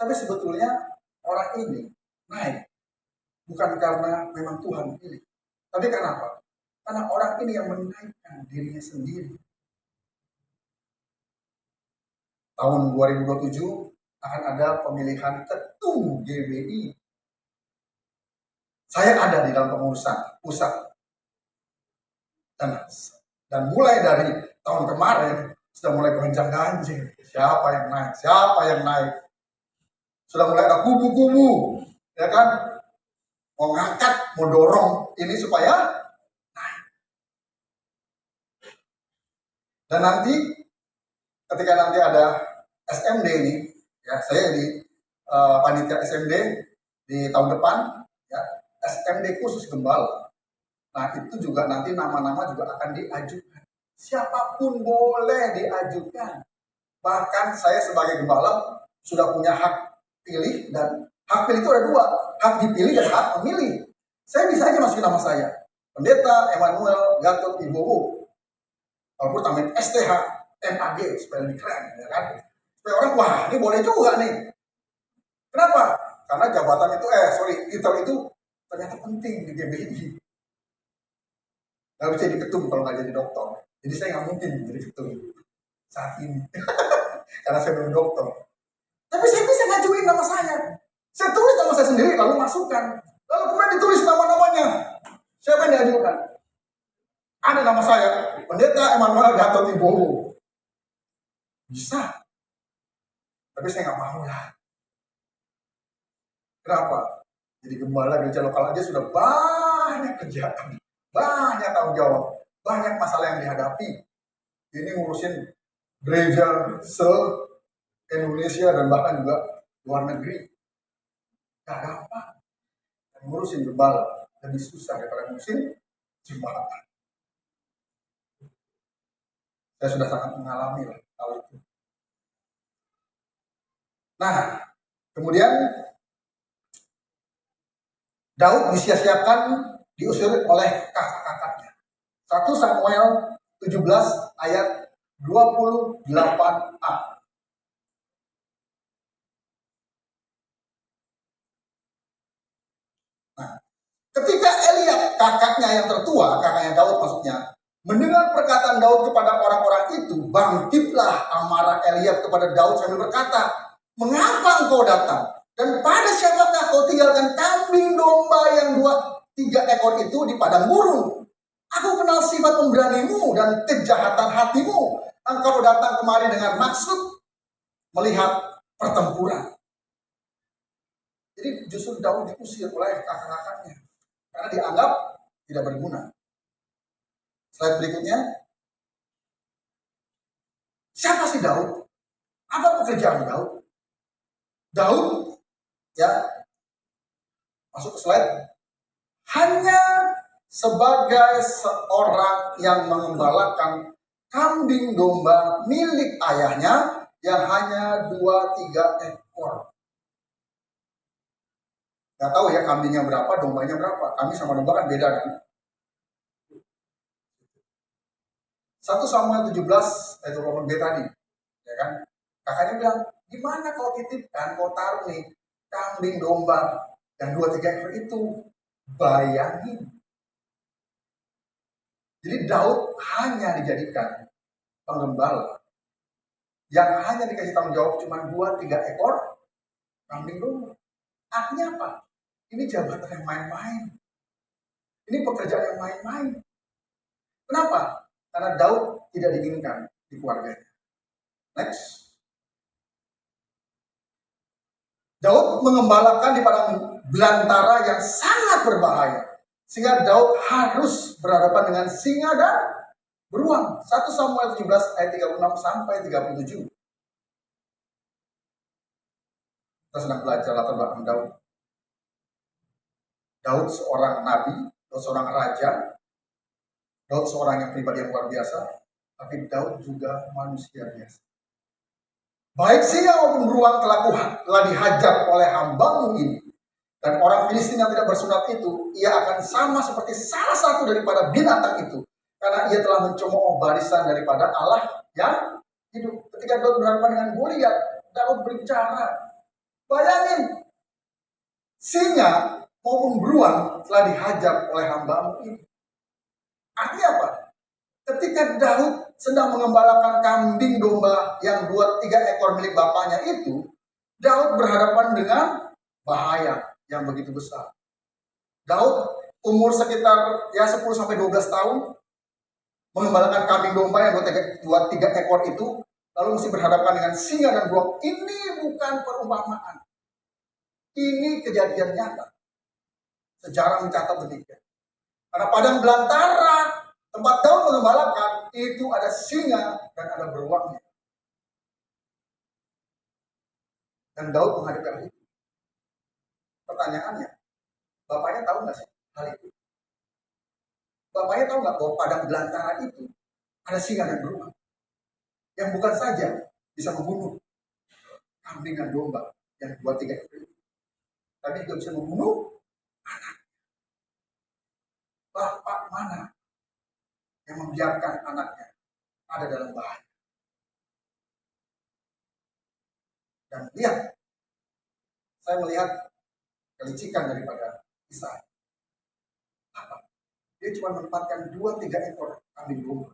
Tapi sebetulnya orang ini naik. Bukan karena memang Tuhan pilih. Tapi karena apa? Karena orang ini yang menaikkan dirinya sendiri. Tahun 2027 akan ada pemilihan ketum GBI. Saya ada di dalam pengurusan pusat. Dan mulai dari tahun kemarin sudah mulai goncang-ganjing. Siapa yang naik? Siapa yang naik? Sudah mulai ada kubu-kubu, ya kan? Mau ngangkat, mau dorong ini supaya naik. Dan nanti, ketika nanti ada SMD ini, ya saya di panitia SMD di tahun depan, ya SMD khusus gembala. Nah itu juga nanti nama-nama juga akan diajukan. Siapapun boleh diajukan. Bahkan saya sebagai gembala sudah punya hak pilih, dan hak pilih itu ada dua, hak dipilih dan hak memilih. Saya bisa aja masukin nama saya, Pendeta Emmanuel Gatot Wibowo, walaupun tambahin STH, MAG supaya lebih keren, ya kan? Supaya orang, wah ini boleh juga nih. Kenapa? Karena jabatan itu, titel itu ternyata penting di GBI. Gak bisa jadi ketum kalau nggak jadi dokter. Jadi saya nggak mungkin jadi ketum saat ini, karena saya belum dokter. Tapi saya bisa ngajuin nama saya. Saya tulis nama saya sendiri, lalu masukkan. Lalu kemudian ditulis nama-namanya. Siapa yang diajukan? Ada nama saya, Pendeta Emmanuel Gatot Wibowo. Bisa. Tapi saya nggak mau lah. Kenapa? Jadi gembala gereja lokal aja sudah banyak kerjaan. Banyak tanggung jawab. Banyak masalah yang dihadapi. Ini ngurusin gereja Indonesia dan bahkan juga luar negeri. Gak gampang. Dan ngurusin gembala lebih susah daripada ngurusin jemaat. Saya sudah sangat mengalami hal itu. Nah, kemudian Daud disia-siakan, diusir oleh kakak-kakaknya. 1 Samuel 17 ayat 28a. Nah, ketika Eliab, kakaknya yang tertua, kakaknya Daud maksudnya, mendengar perkataan Daud kepada orang-orang itu, bangkitlah amarah Eliab kepada Daud sambil berkata, mengapa engkau datang? Dan pada siapakah kau tinggalkan kambing domba yang 2-3 ekor itu di padang gurun? Aku kenal sifat pemberanimu dan kejahatan hatimu. Engkau datang kemari dengan maksud melihat pertempuran. Jadi justru Daud diusir oleh kakak-kakaknya karena dianggap tidak berguna. Slide berikutnya. Siapa sih Daud? Apa pekerjaan Daud? Daud, ya, masuk ke slide. Hanya sebagai seorang yang mengembalakan kambing domba milik ayahnya yang hanya 2-3 ekor. Gak tahu ya kambingnya berapa, dombanya berapa. Kambing sama domba kan beda kan. 1 Samuel 17 ayat 28b tadi, ya kan? Kakaknya bilang, gimana kalau titipkan, kau taruh nih kambing domba yang 2-3 ekor itu. Bayangin. Jadi Daud hanya dijadikan penggembala yang hanya dikasih tanggung jawab cuma 2-3 ekor kambing domba. Artinya apa? Ini jabatan yang main-main. Ini pekerjaan yang main-main. Kenapa? Karena Daud tidak diinginkan di keluarganya. Next. Daud mengembalakan di padang belantara yang sangat berbahaya. Sehingga Daud harus berhadapan dengan singa dan beruang. 1 Samuel 17 ayat 36 sampai 37. Kita sedang belajar latar belakang Daud. Daud seorang nabi, Daud seorang raja, Daud seorang yang pribadi yang luar biasa, tapi Daud juga manusia biasa. Baik singa maupun beruang telah dihajar oleh hambamu ini. Dan orang Filistin yang tidak bersunat itu, ia akan sama seperti salah satu daripada binatang itu. Karena ia telah mencemooh barisan daripada Allah yang hidup. Ketika Daud berhadapan dengan Goliat, Daud berbicara. Bayangin, singa maupun beruang telah dihajar oleh hambamu ini. Artinya apa? Ketika Daud sedang mengembalakan kambing domba yang 2-3 ekor milik bapaknya itu, Daud berhadapan dengan bahaya yang begitu besar. Daud umur sekitar 10-12 tahun mengembalakan kambing domba yang 2-3 ekor itu, lalu mesti berhadapan dengan singa dan beruang. Ini bukan perumpamaan. Ini kejadian nyata. Sejarah mencatat demikian. Karena padang belantara tempat Daud mengembalakan itu ada singa dan ada beruangnya. Dan Daud menghadapi hal itu. Pertanyaannya, bapaknya tahu nggak sih hal itu? Bapaknya tahu nggak bahwa padang belantara itu ada singa dan beruang yang bukan saja bisa membunuh kambing dan domba yang 2-3 ekor, tapi juga bisa membunuh anak. Bapak mana yang membiarkan anaknya ada dalam bahaya? Dan lihat, saya melihat kelicikan daripada Ishak. Apa? Dia cuma menempatkan 2-3 ekor kambing domba.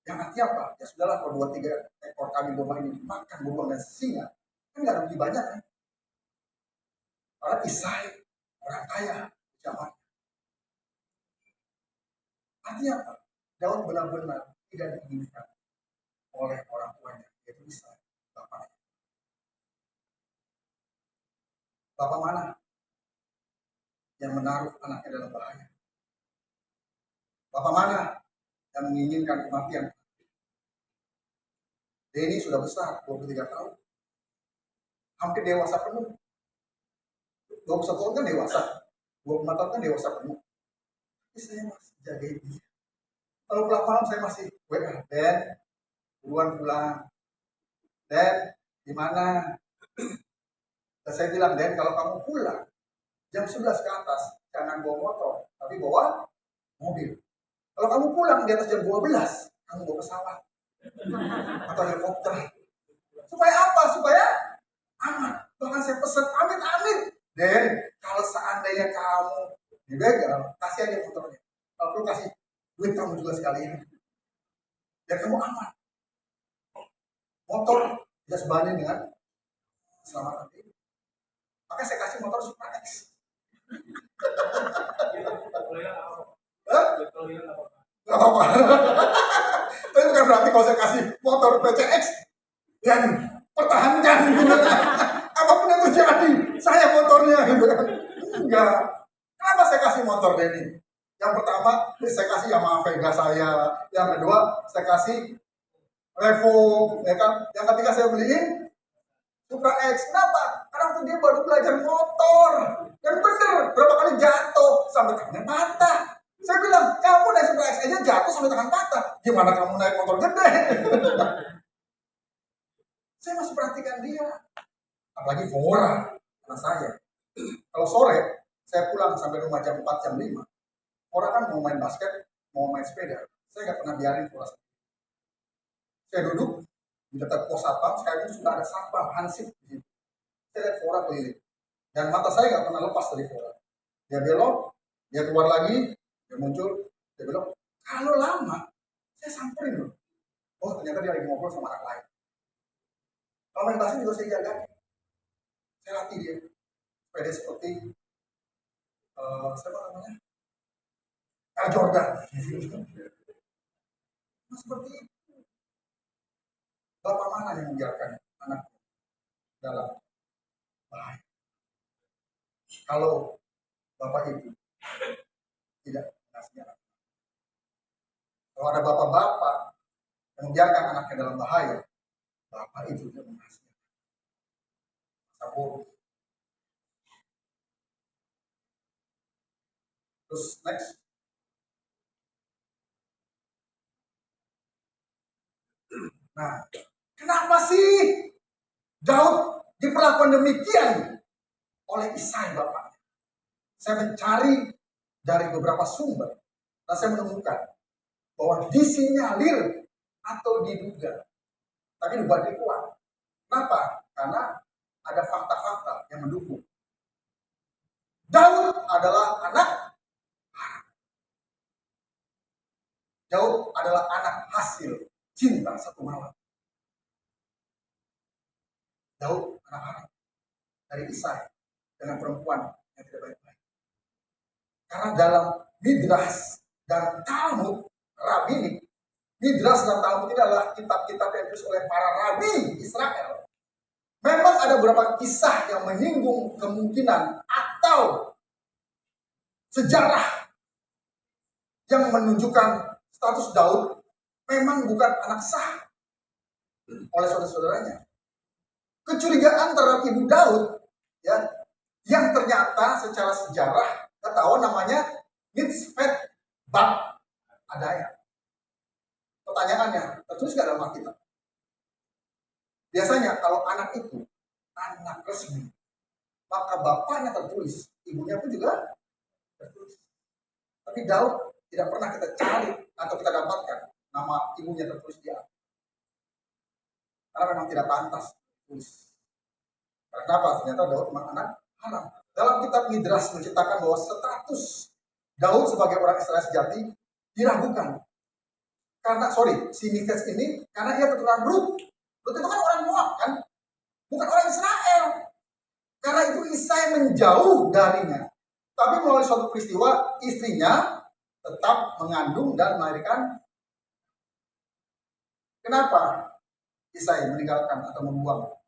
Yang artinya apa? Ya sudahlah, kalau 2-3 ekor kambing domba ini makan beruang dan singa, kan nggak rugi banyak kan? Karena Ishak orang kaya zaman. Artinya apa? Daud benar-benar tidak diinginkan oleh orang tuanya, yaitu Ishak, bapaknya. Bapak mana yang menaruh anaknya dalam bahaya? Bapak mana yang menginginkan kematian? Denny sudah besar, 23 tahun. Hampir dewasa penuh. 21 tahun kan dewasa. 24 tahun kan dewasa penuh. Tapi saya masih jagain dia. Kalau pulang malam saya masih WA, Den, buruan pulang. Den, gimana? Dan saya bilang, Den, kalau kamu pulang jam 11 ke atas, jangan bawa motor, tapi bawa mobil. Kalau kamu pulang di atas jam 12, kamu bawa pesawat atau helikopter. Supaya apa? Supaya aman. Bahkan saya pesan, amit-amit. Den, kalau seandainya kamu dibegal, kasih aja motornya. Kalau perlu kasih duit kamu juga sekalian. Dan kamu aman. Motor tidak sebanding dengan keselamatan ini. Maka saya kasih motor Supra X. Gak apa-apa. Tapi bukan berarti kalau saya kasih motor PCX dan pertahankan gitu kan. Apapun yang terjadi, saya motornya gitu kan. Enggak. Kenapa saya kasih motor Denny? Yang pertama, saya kasih Yamaha Vega saya. Yang kedua, saya kasih Revo, ya kan? Yang ketiga saya beliin Supra X. Kenapa? Karena waktu dia baru belajar motor. Dan bener, berapa kali jatuh sampai tangannya patah. Saya bilang, kamu naik Supra X aja jatuh sampai tangan patah. Gimana kamu naik motor gede? apalagi Fora, anak saya. Kalau sore, saya pulang sampai rumah jam 4, jam 5. Fora kan mau main basket, mau main sepeda. Saya nggak pernah biarin Fora. Saya duduk di dekat pos satpam, sekarang itu sudah ada satpam, hansip di situ. Saya lihat Fora keliling. Dan mata saya nggak pernah lepas dari Fora. Dia belok, dia keluar lagi, dia muncul, dia belok. Kalau lama, saya samperin loh. Oh, ternyata dia lagi ngobrol sama anak lain. Kalau main basket juga saya jaga. Saya latih dia. Supaya dia seperti, siapa namanya? Air Jordan. Nah, seperti itu. Bapak mana yang membiarkan anak dalam bahaya? Kalau bapak itu tidak mengasihi anak. Kalau ada bapak-bapak yang membiarkan anaknya dalam bahaya, bapak itu tidak mengasihi. Sabur. Terus next. Nah, kenapa sih Daud diperlakukan demikian oleh Isai bapaknya? Saya mencari dari beberapa sumber dan saya menemukan bahwa disinyalir atau diduga, tapi dibuat kuat. Kenapa? Karena ada fakta-fakta yang mendukung. Daud adalah anak haram. Daud adalah anak hasil cinta satu malam. Daud anak haram dari Isai dengan perempuan yang tidak baik-baik. Karena dalam Midrash dan Talmud Rabbini, Midrash dan Talmud ini adalah kitab-kitab yang ditulis oleh para rabi Israel. Memang ada beberapa kisah yang menyinggung kemungkinan atau sejarah yang menunjukkan status Daud memang bukan anak sah oleh saudara-saudaranya. Kecurigaan terhadap ibu Daud, ya, yang ternyata secara sejarah ketahuan namanya Mitzpet Bat Adaya. Pertanyaannya, tertulis nggak dalam Alkitab? Biasanya kalau anak itu anak resmi, maka bapaknya tertulis, ibunya pun juga tertulis. Tapi Daud tidak pernah kita cari atau kita dapatkan nama ibunya tertulis di Alkitab. Karena memang tidak pantas tertulis. Kenapa? Ternyata Daud memang anak haram. Dalam kitab Midrash menceritakan bahwa status Daud sebagai orang Israel sejati diragukan. Karena, si Mikes ini, karena ia keturunan Rut. Rut itu kan orang Moab kan? Bukan orang Israel. Karena itu Isai menjauh darinya. Tapi melalui suatu peristiwa, istrinya tetap mengandung dan melahirkan. Kenapa Isai meninggalkan atau membuang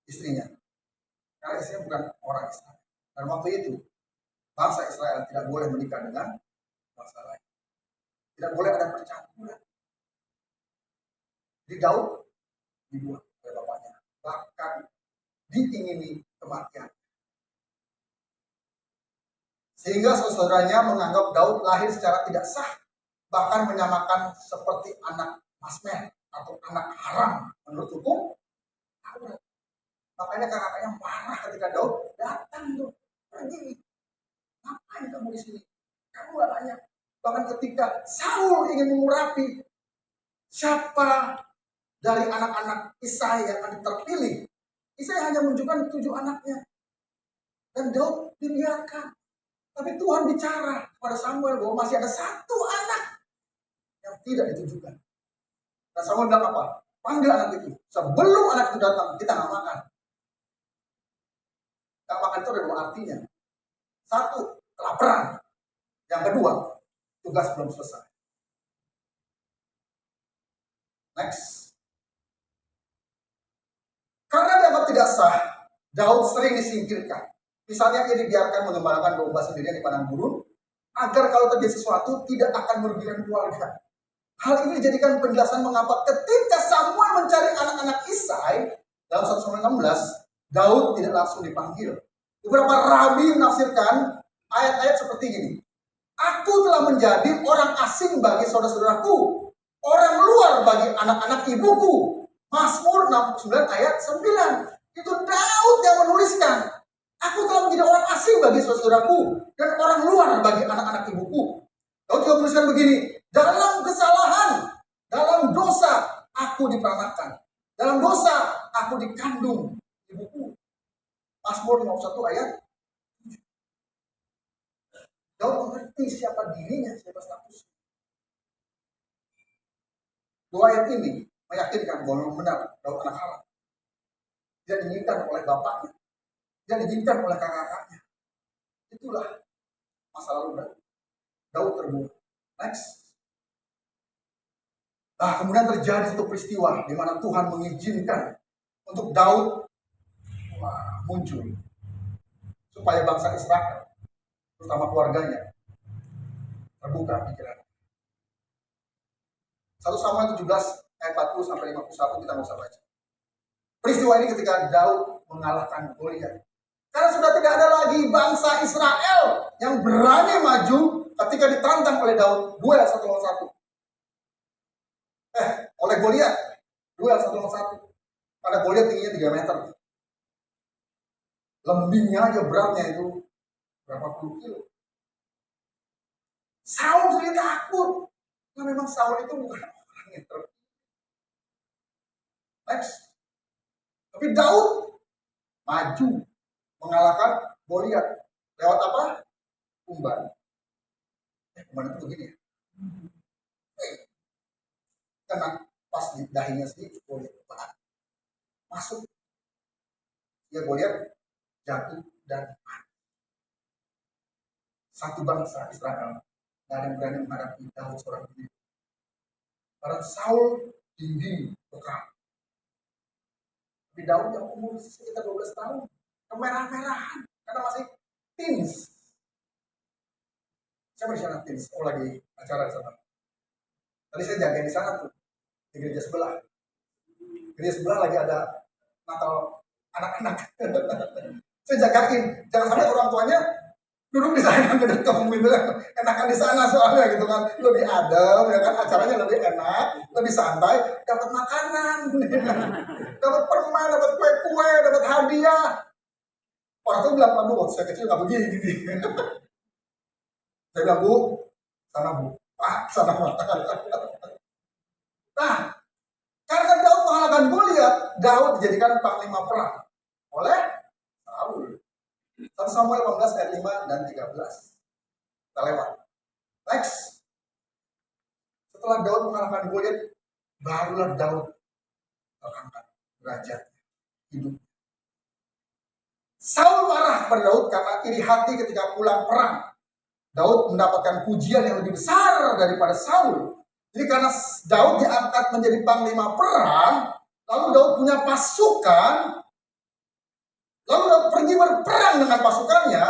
istrinya? Karena istrinya bukan orang Israel. Dan waktu itu, bangsa Israel tidak boleh menikah dengan bangsa lain. Tidak boleh ada percampuran. Di Daud dibuang oleh bapaknya. Bahkan diingini kematian. Sehingga saudaranya menganggap Daud lahir secara tidak sah. Bahkan menyamakan seperti anak masmer atau anak haram menurut hukum Taurat. Makanya kakaknya marah ketika Daud datang tuh. Pergi. Ngapain kamu di sini? Kamu gak banyak. Bahkan ketika Saul ingin mengurapi siapa dari anak-anak Isai yang akan terpilih, Isai hanya menunjukkan 7 anaknya. Dan Daud dibiarkan. Tapi Tuhan bicara kepada Samuel bahwa masih ada 1 anak yang tidak ditujukan. Dan Samuel bilang apa? Panggil anak itu. Sebelum anak itu datang, kita nggak makan. Nggak makan itu ada 2 artinya. 1, kelaparan. Yang kedua, tugas belum selesai. Next. Karena dianggap tidak sah, Daud sering disingkirkan. Misalnya ia dibiarkan mengembalakan domba sendirian di padang gurun, agar kalau terjadi sesuatu tidak akan merugikan keluarga. Hal ini dijadikan penjelasan mengapa ketika Samuel mencari anak-anak Isai, dalam 1 Samuel 16, Daud tidak langsung dipanggil. Beberapa rabi menafsirkan ayat-ayat seperti ini. Aku telah menjadi orang asing bagi saudara-saudaraku, orang luar bagi anak-anak ibuku. Mazmur 69 ayat 9. Itu Daud yang menuliskan. Aku telah menjadi orang asing bagi saudaraku dan orang luar bagi anak-anak ibuku. Daud juga menuliskan begini, dalam kesalahan, dalam dosa aku diperanakan. Dalam dosa aku dikandung ibuku. Mazmur 51 ayat. Daud mengerti siapa dirinya, siapa statusnya. Dua ayat ini meyakinkan bahwa memang benar Daud anak haram. Dia diinginkan oleh bapaknya, dia diinginkan oleh kakak-kakaknya. Itulah masa lalu Daud. Daud terbunuh. Next. Nah, kemudian terjadi satu peristiwa di mana Tuhan mengizinkan untuk Daud muncul supaya bangsa Israel, terutama keluarganya, terbuka pikiran. 1 Samuel 17 ayat 40 sampai 51 kita nggak usah baca. Peristiwa ini ketika Daud mengalahkan Goliat. Karena sudah tidak ada lagi bangsa Israel yang berani maju ketika ditantang oleh Daud duel 1 lawan 1. Oleh Goliat duel 1 lawan 1. Pada Goliat tingginya 3 meter. Lembingnya aja beratnya itu berapa puluh kilo. Saul sendiri takut. Nah, memang Saul itu bukan orang yang terpilih. Next. Tapi Daud maju mengalahkan Goliat lewat apa? Umban. Umban itu begini ya. Kena pas di dahinya sendiri Goliat masuk. Ya Goliat jatuh dan mati. Satu bangsa Israel gak ada yang berani menghadapi Daud seorang diri. Karena Saul tinggi bekal. Tapi Daud yang umur sekitar 12 tahun, kemerah-merahan karena masih teens. Siapa di sana teens? Oh, lagi acara di sana. Tadi saya jaga di sana tuh, di gereja sebelah. Gereja sebelah lagi ada Natal anak-anak. Saya jagain, jangan sampai orang tuanya duduk di sana ngedekong gitu kan. Enakan di sana soalnya gitu kan, lebih adem ya kan, acaranya lebih enak, lebih santai, dapat makanan, dapat permen, dapat kue-kue, dapat hadiah. Orang tuh bilang, aduh waktu saya kecil nggak begini. Saya bilang, Bu, sana Bu, sana Pak. Nah, karena Daud mengalahkan Goliat, Daud dijadikan panglima perang oleh Saul. 1 Samuel 18 ayat 5 dan 13. Kita lewat. Next. Setelah Daud mengalahkan Goliat, barulah Daud terangkat derajat hidup. Saul marah pada Daud karena iri hati ketika pulang perang. Daud mendapatkan pujian yang lebih besar daripada Saul. Jadi karena Daud diangkat menjadi panglima perang, lalu Daud punya pasukan, lalu Daud pergi berperang dengan pasukannya,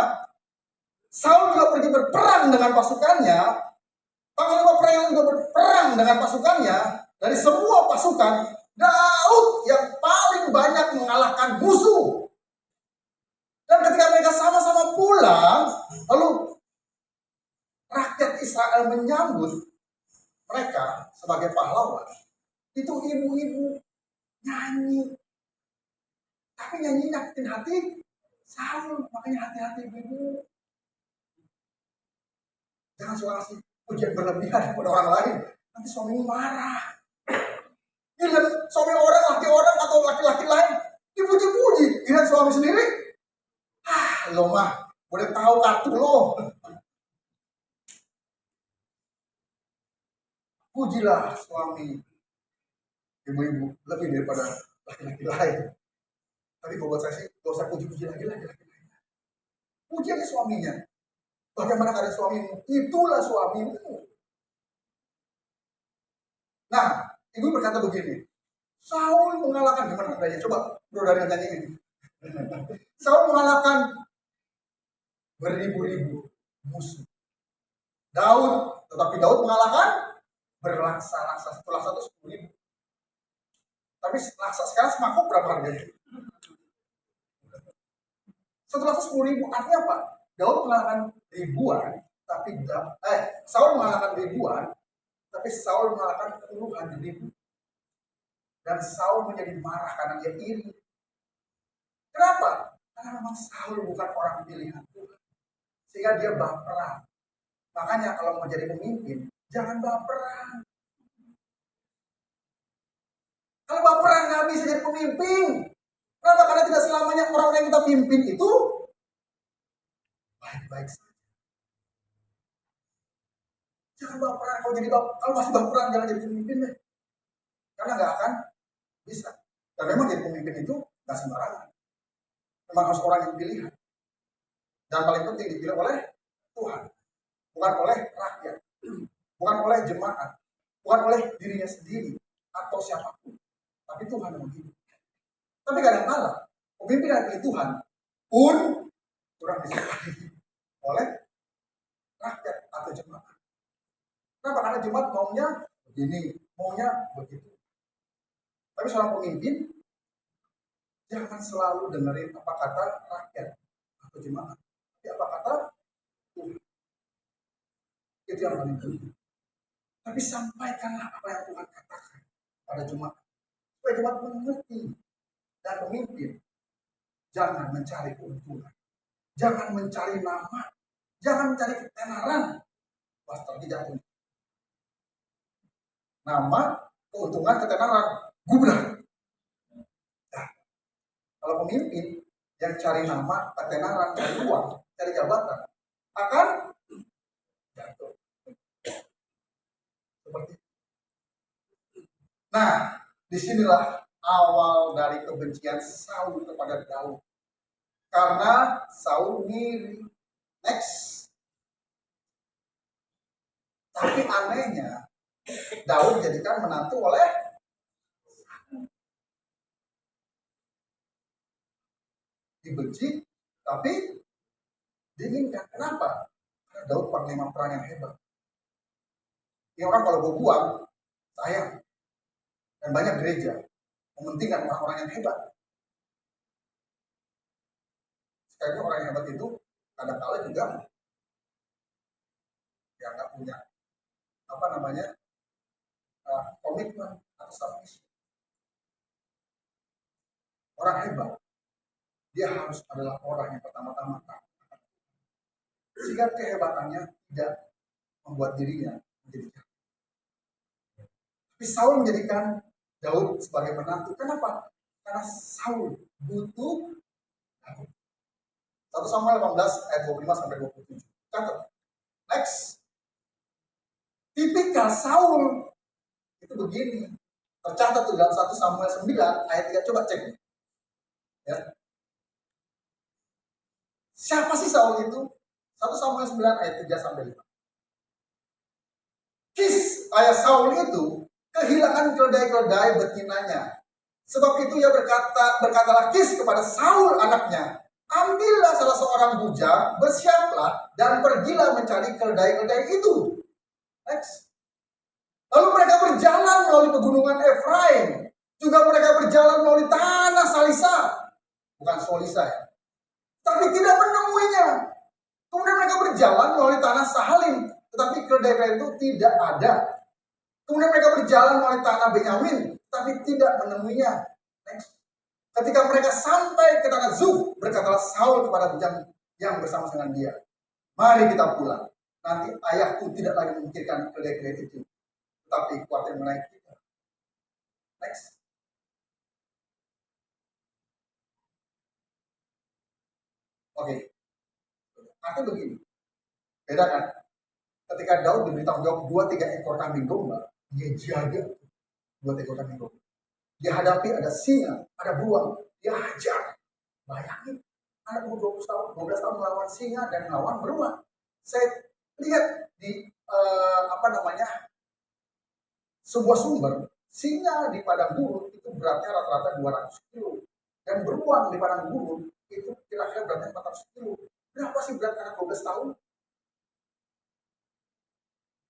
Saul juga pergi berperang dengan pasukannya, panglima perang yang juga berperang dengan pasukannya. Dari semua pasukan, Daud yang paling banyak mengalahkan musuh. Dan ketika mereka sama-sama pulang, lalu rakyat Israel menyambut mereka sebagai pahlawan. Itu ibu-ibu nyanyi. Tapi nyanyi nyakitin hati Saul, makanya hati-hati ibu. Jangan suka ngasih pujian berlebihan kepada orang lain, nanti suamimu marah. Giliran suami orang, laki orang atau laki-laki lain dipuji-puji, giliran suami sendiri, lo mah boleh tahu kartu lo. Pujilah suami ibu-ibu lebih daripada laki-laki lain. Tapi kalau buat saya sih, gak usah puji-puji lagi laki-laki lain. Puji aja suaminya. Bagaimana keadaan suamimu? Itulah suamimu. Nah, ibu berkata begini. Saul mengalahkan, gimana adanya? Coba, bro dari nyanyi ini. Saul mengalahkan beribu-ribu musuh. Tetapi Daud mengalahkan berlaksa-laksa. Satu laksa itu 10.000. Tapi laksa sekarang semangkuk berapa harganya? Satu laksa 10.000. Artinya apa? Daud mengalahkan ribuan, tapi Saul mengalahkan ribuan, tapi Saul mengalahkan puluhan ribu. Dan Saul menjadi marah karena dia iri. Kenapa? Karena memang Saul bukan orang pilihan Tuhan. Sehingga dia baperan. Makanya kalau mau jadi pemimpin, jangan baperan. Kalau baperan nggak bisa jadi pemimpin. Kenapa? Karena tidak selamanya orang yang kita pimpin itu baik-baik saja. Jangan baperan. Kalau masih baperan jangan jadi pemimpin deh. Karena nggak akan bisa. Dan memang jadi pemimpin itu nggak sembarangan. Memang harus orang yang pilihan. Dan paling penting dipilih oleh Tuhan. Bukan oleh rakyat. Bukan oleh jemaat. Bukan oleh dirinya sendiri. Atau siapapun. Tapi Tuhan yang memilih. Tapi kadang-kala pemimpin yang pilih Tuhan pun kurang disukai oleh rakyat atau jemaat. Kenapa? Karena jemaat maunya begini, maunya begitu. Tapi seorang pemimpin jangan selalu dengerin apa kata rakyat atau jemaat. Tapi apa kata Tuhan. Itu yang paling penting. Tapi sampaikanlah apa yang Tuhan katakan pada jemaat. Supaya jemaat mengerti. Dan pemimpin jangan mencari keuntungan. Jangan mencari nama. Jangan mencari ketenaran. Pasti jatuh. Nama, keuntungan, ketenaran, gubrak. Nah, kalau pemimpin yang cari nama, ketenaran, cari uang, cari jabatan, akan jatuh. Seperti itu. Nah, disinilah awal dari kebencian Saul kepada Daud. Karena Saul ngiri. Next. Tapi anehnya, Daud jadikan menantu oleh dibenci, tapi diinginkan. Kenapa? Karena Daud panglima perang yang hebat. Ini orang kalau gue buang, sayang. Dan banyak gereja mementingkan orang-orang yang hebat. Sekali orang yang hebat itu kadang-kala juga ya nggak punya komitmen atau strategi. Orang hebat dia harus adalah orang yang pertama-tama taat. Sehingga kehebatannya tidak membuat dirinya menjadi jahat. Tapi Saul menjadikan Daud sebagai menantu. Kenapa? Karena Saul butuh Daud. 1 Samuel 18 ayat 25 sampai 27. Catat. Next. Tipikal Saul itu begini. Tercatat tuh dalam 1 Samuel 9 ayat 3. Coba cek. Ya. Siapa sih Saul itu? 1 Samuel 9 ayat 3 sampai 5. Kis ayah Saul itu kehilangan keledai-keledai betinanya. Sebab itu ia berkatalah Kis kepada Saul anaknya, ambillah salah seorang bujang, bersiaplah dan pergilah mencari keledai-keledai itu. Next. Lalu mereka berjalan melalui pegunungan Efraim. Juga mereka berjalan melalui tanah Salisa. Bukan Solisa ya. Tapi tidak menemuinya. Kemudian mereka berjalan melalui tanah Sahalim. Tetapi keledai itu tidak ada. Kemudian mereka berjalan melalui tanah Benyamin. Tapi tidak menemuinya. Next. Ketika mereka sampai ke tanah Zuf, berkatalah Saul kepada bujang yang bersama dengan dia, mari kita pulang. Nanti ayahku tidak lagi memikirkan keledai itu, tetapi khawatir menaik kita. Next. Oke. Artinya begini. Beda kan? Ketika Daud diberi tanggung jawab 2-3 ekor kambing domba, dia jaga 2 ekor kambing domba. Dia hadapi ada singa, ada beruang, dia hajar. Bayangin, anak umur 12 tahun melawan singa dan melawan beruang. Saya lihat di sebuah sumber, singa di padang gurun itu beratnya rata-rata 200 kilo. Dan beruang di padang gurun itu kira-kira beratnya 400 kilo. Berapa sih berat anak 12 tahun?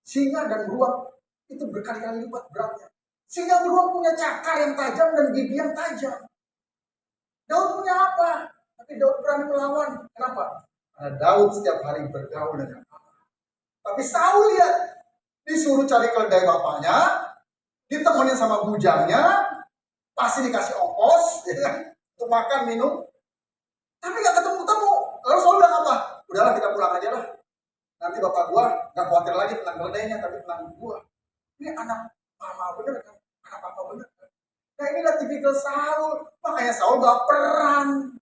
Singa dan beruang itu berkali-kali lipat beratnya. Singa beruang punya cakar yang tajam dan gigi yang tajam. Daud punya apa? Tapi Daud berani melawan. Kenapa? Karena Daud setiap hari bergaul dengan Allah. Tapi Saul lihat, disuruh cari keledai bapaknya, ditemenin sama bujangnya, pasti dikasih ongkos, ya kan? Untuk makan, minum, Tapi nggak ketemu-temu. Lalu Saul bilang apa? Udahlah kita pulang aja lah. Nanti bapak gua nggak khawatir lagi tentang keledainya, tapi tentang gua. Ini anak mama bener kan? Anak papa bener kan? Nah inilah tipikal Saul. Makanya Saul baperan.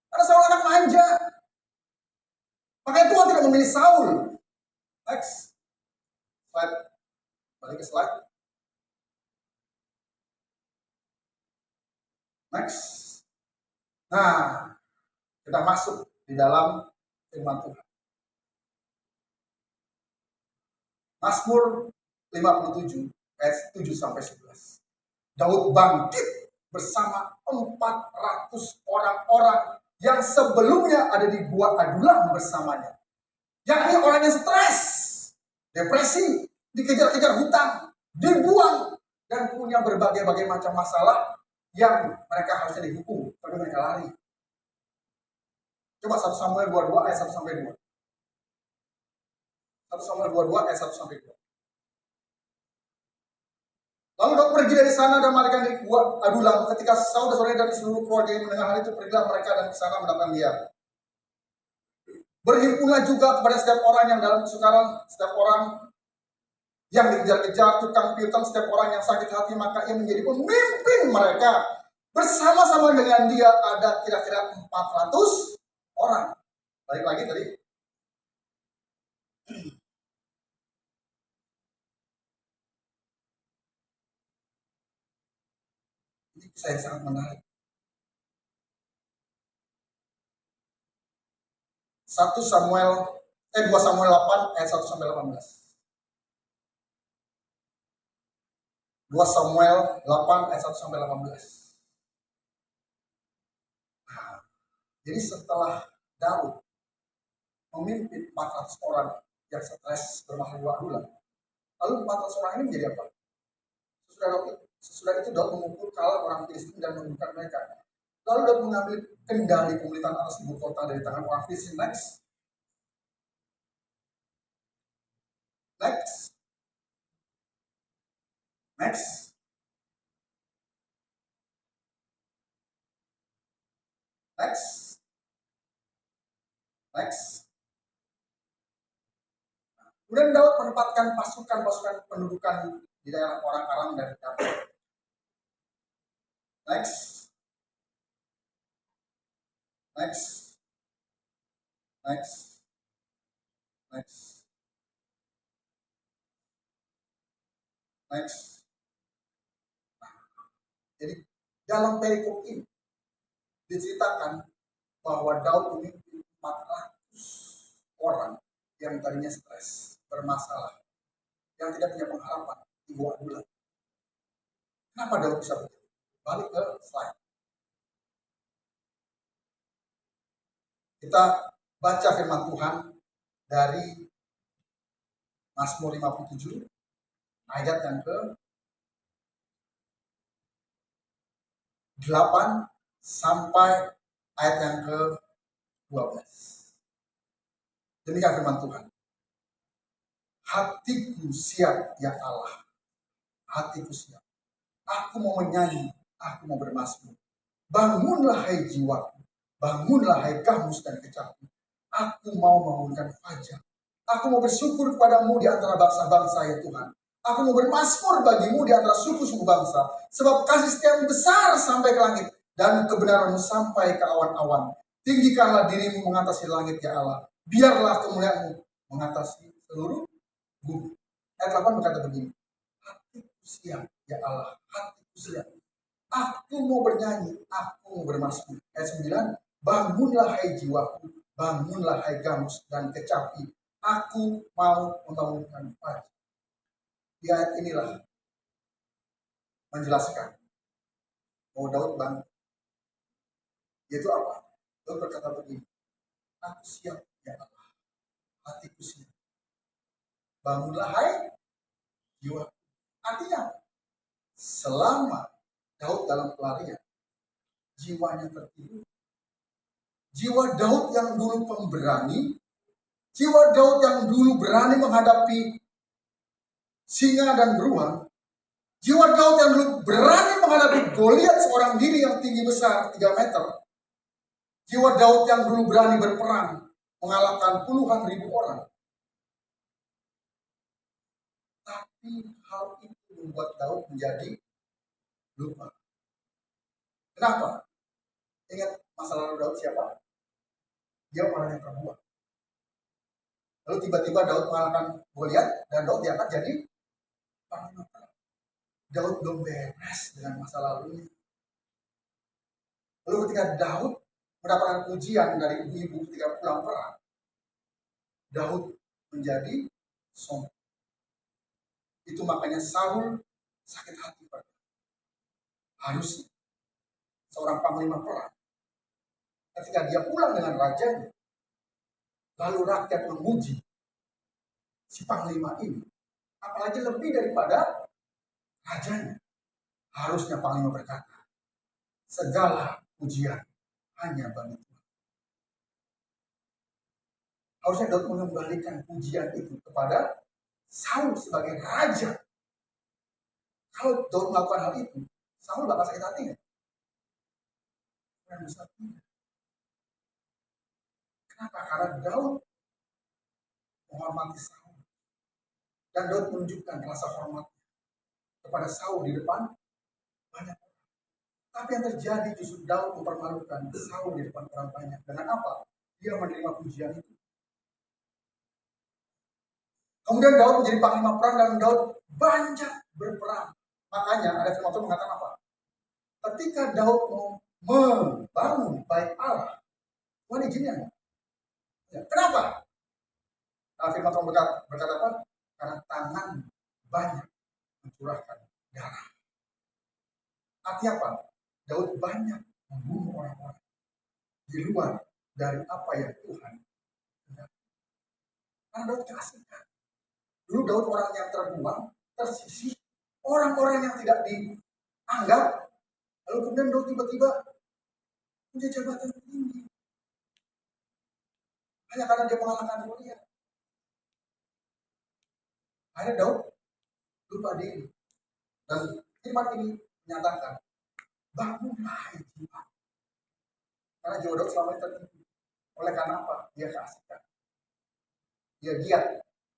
Karena Saul anak manja. Makanya Tuhan tidak memilih Saul. Next. Slide. Balik ke slide. Next. Nah, kita masuk di dalam firman Tuhan. Mazmur 57 ayat 7 sampai 11. Daud bangkit bersama 400 orang-orang yang sebelumnya ada di gua Adulam bersamanya. Yakni orang yang stres, depresi, dikejar-kejar hutang, dibuang, dan punya berbagai-bagai macam masalah yang mereka harusnya dihukum, tapi mereka lari. Coba 1 Samuel 22 ayat 1 sampai 2. 1 Samuel 22 ayat 1 sampai 2. Lalu Daud pergi dari sana dan melarikan diri ke gua Adulam. Ketika Saul dan saudara dan seluruh keluarga yang mendengar hal itu, pergilah mereka dan ke sana mendapatkan dia. Berhimpunlah juga kepada setiap orang yang dalam kesukaran, setiap orang yang dikejar-kejar, tukang piutang, setiap orang yang sakit hati, maka ia menjadi pemimpin mereka. Bersama-sama dengan dia ada kira-kira 400 orang. Balik lagi tadi. Ini kisah yang sangat menarik. 2 Samuel 8 ayat 1 sampai 18. 2 Samuel 8 ayat 1 sampai 18. Nah, jadi setelah Daud memimpin 400 orang yang stres bermasalah di Adulam, lalu 400 orang ini menjadi apa? Sesudah itu Daud memukul kalah orang Filistin dan menundukkan mereka. Lalu Daud mengambil kendali pemerintahan atas ibu kota dari tangan orang Filistin. Next. Next. Next. Next. Next. Kemudian Daud menempatkan pasukan-pasukan pendudukan di daerah orang Aram dan Daud. Next. Next. Next. Next. Next. Jadi dalam perikop ini diceritakan bahwa Daud memimpin 400 orang yang tadinya stres, bermasalah, yang tidak punya pengharapan di bawah Adulam. Kenapa Daud bisa begitu? Balik ke slide. Kita baca firman Tuhan dari Mazmur 57 ayat yang ke 8 sampai ayat yang ke 12. Demikian firman Tuhan. Hatiku siap ya Allah, hatiku siap. Aku mau menyanyi, aku mau bermazmur. Bangunlah hai jiwaku, bangunlah hai kamus dan kecapi. Aku mau membangunkan fajar. Aku mau bersyukur kepadamu di antara bangsa-bangsa ya Tuhan. Aku mau bermazmur bagimu di antara suku-suku bangsa. Sebab kasih setiamu besar sampai ke langit dan kebenaranmu sampai ke awan-awan. Tinggikanlah dirimu mengatasi langit ya Allah. Biarlah kemuliaanmu mengatasi seluruh bumi. Ayat 8 berkata begini. Hatiku siap ya Allah, hatiku siap. Aku mau bernyanyi, aku mau bermazmur. Ayat 9. Bangunlah hai jiwaku, bangunlah hai gamus dan kecapi. Aku mau membangunkan fajar. Di ayat inilah menjelaskan bahwa Daud bangkit. Yaitu apa? Daud berkata begini. Aku siap ya Allah, hatiku siap. Bangunlah hai jiwa. Artinya selama Daud dalam pelarian, jiwanya tertidur. Jiwa Daud yang dulu pemberani, jiwa Daud yang dulu berani menghadapi singa dan beruang, jiwa Daud yang dulu berani menghadapi Goliat seorang diri yang tinggi besar 3 meter, Jiwa Daud yang dulu berani berperang, mengalahkan puluhan ribu orang. Tapi hal itu membuat Daud menjadi lupa. Kenapa? Ingat masa lalu Daud siapa? Dia orang yang terbuat. Lalu tiba-tiba Daud mengalahkan Goliat dan Daud diangkat jadi panglima perang. Daud belum beres dengan masa lalunya. Lalu ketika Daud mendapatkan pujian dari ibu-ibu ketika pulang perang, Daud menjadi sombong. Itu makanya Saul sakit hati pada. Harusnya seorang panglima perang, ketika dia pulang dengan rajanya, lalu rakyat memuji si panglima ini, apalagi lebih daripada rajanya. Harusnya panglima berkata, segala pujian hanya bagi Tuhan. Harusnya Daud mengembalikan pujian itu kepada Saul sebagai raja. Kalau Daud melakukan hal itu, Saul bakal sakit hati nggak? Kenapa? Karena Daud menghormati Saul. Dan Daud menunjukkan rasa hormat kepada Saul di depan banyak orang. Tapi yang terjadi justru Daud mempermalukan Saul di depan orang banyak. Dengan apa? Dia menerima pujian itu. Kemudian Daud menjadi panglima perang dan Daud banyak berperang. Makanya ada firman Tuhan mengatakan apa? Ketika Daud mau membangun bait Allah, Tuhan izinnya. Ya, kenapa? Nah, firman Tuhan berkata apa? Karena tangan banyak mencurahkan darah. Artinya apa? Daud banyak membunuh orang-orang di luar dari apa yang Tuhan hendak. Karena Daud kasihkan. Dulu Daud orang yang terbuang, tersisih, orang-orang yang tidak dianggap. Lalu kemudian Daud tiba-tiba punya jabatan tinggi. Hanya karena dia mengalahkan Goliat. Akhirnya Daud lupa diri. Dan firman ini menyatakan, bangunlah hai jiwa. Karena jiwa Daud selama ini tertipu. Oleh karena apa? Dia keasikan. Dia giat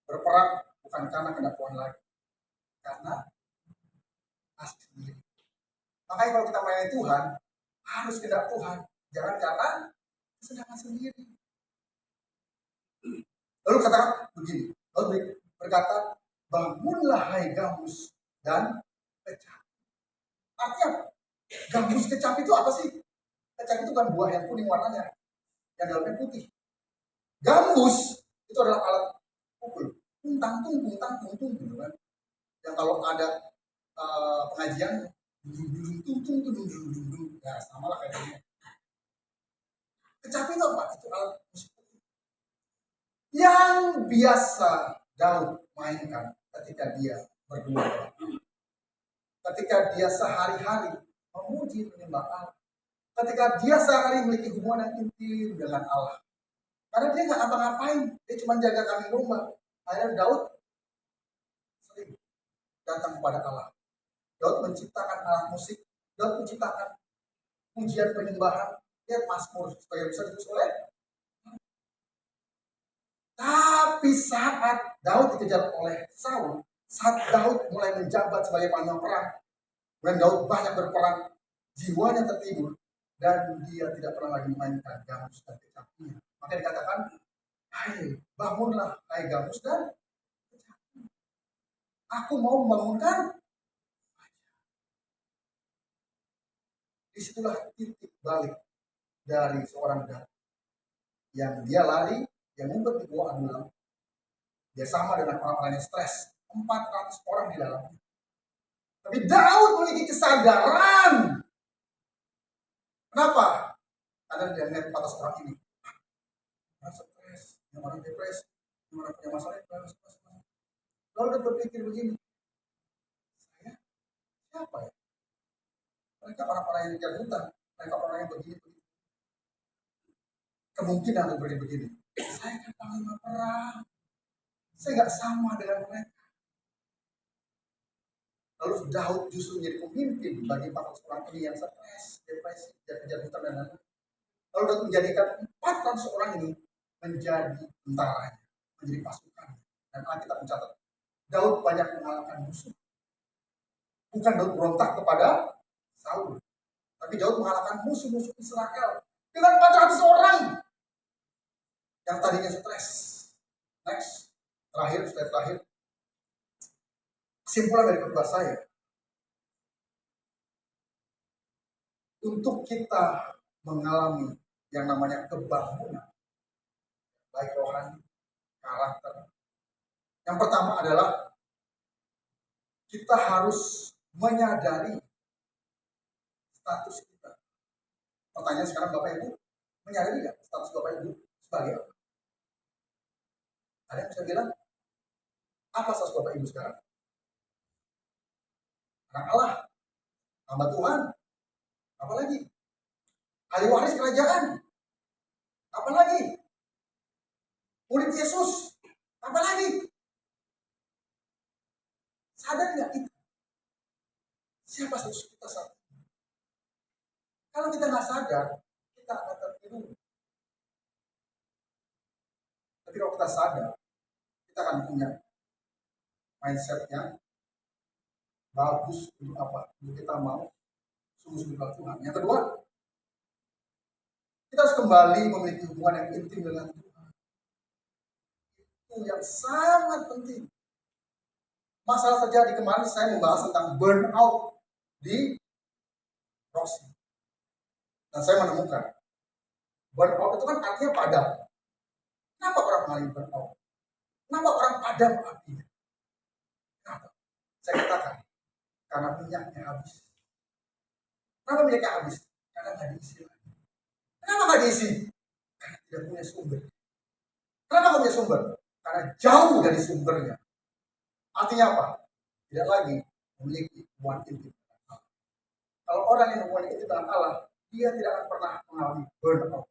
berperang bukan karena kehendak Tuhan lagi. Karena asik sendiri. Makanya kalau kita melayani Tuhan, harus kehendak Tuhan. Jangan karena kesenangan sendiri. Lalu katakan begini. Lalu berkata, bangunlah hai gambus dan kecap. Artinya apa? Gambus kecap itu apa sih? Kecap itu kan buah yang kuning warnanya, yang dalamnya putih. Gambus itu adalah alat pukul. Tuntang tung gitu kan. Yang kalau ada pengajian, ya sama lah kayaknya. Kecap itu apa? Itu alat musik yang biasa Daud mainkan ketika dia berdua. Ketika dia sehari-hari memuji menyembah Allah. Ketika dia sehari memiliki hubungan yang intim dengan Allah. Karena dia nggak apa-ngapain, dia cuma jaga kambing domba. Akhirnya Daud sering datang kepada Allah. Daud menciptakan alat musik, Daud menciptakan pujian penyembahan, dia Mazmur supaya bisa ditulis oleh. Tapi saat Daud dikejar oleh Saul, saat Daud mulai menjabat sebagai panglima perang, dan Daud banyak berperang, jiwanya tertidur, dan dia tidak pernah lagi memainkan gambus dan kecapnya. Maka dikatakan, hai bangunlah, hai gambus dan kecapnya. Aku mau membangunkan. Disitulah titik balik dari seorang Daud. Yang dia lari, yang ngumpet di bawah adulam. Dia sama dengan orang-orang yang stres. 400 orang di dalamnya. Tapi Daud memiliki kesadaran. Kenapa? Karena dia melihat 400 orang ini. Orang stres, yang orang depresi, yang orang punya masalah. Lalu dia berpikir begini. Saya siapa ya? Mereka orang-orang yang dikejar hutang. Mereka orang yang begini. Kemungkinan untuk begini. Saya kan panglima perang. Saya nggak sama dengan mereka. Lalu Daud justru menjadi pemimpin bagi 400 orang ini yang stres, depresi, kejar hutang dan lain-lain. Lalu Daud menjadikan 400 orang ini menjadi tentaranya, menjadi pasukan. Dan Alkitab mencatat, Daud banyak mengalahkan musuh. Bukan Daud berontak kepada Saul, tapi Daud mengalahkan musuh-musuh Israel dengan 400 orang yang tadinya stres. Next, slide terakhir. Kesimpulan dari khotbah saya, untuk kita mengalami yang namanya kebangunan, baik rohani, karakter. Yang pertama adalah kita harus menyadari status kita. Pertanyaan sekarang Bapak Ibu, menyadari nggak status Bapak Ibu sebagai apa? Ada yang bisa bilang, apa status Bapak Ibu sekarang? Anak Allah, hamba Tuhan, apalagi? Ahli waris kerajaan, apalagi? Murid Yesus, apalagi? Sadar nggak kita? Siapa status kita saat ini? Kalau kita nggak sadar, kita akan tertidur. Tapi kalau kita sadar, kita akan punya mindset yang bagus untuk apa? Untuk kita mau sungguh-sungguh Tuhan. Yang kedua, kita harus kembali memiliki hubungan yang intim dengan Tuhan. Itu yang sangat penting. Masalah terjadi kemarin saya membahas tentang burnout di Roxy. Dan saya menemukan burnout itu kan artinya padam. Kenapa orang mengalami burnout? Kenapa orang padam apinya? Kenapa? Saya katakan, karena minyaknya habis. Kenapa minyaknya habis? Karena nggak diisi lagi. Kenapa nggak diisi? Karena tidak punya sumber. Kenapa nggak punya sumber? Karena jauh dari sumbernya. Artinya apa? Tidak lagi memiliki hubungan intim dengan Allah. Kalau orang yang hubungan intim dengan Allah, dia tidak akan pernah mengalami burnout.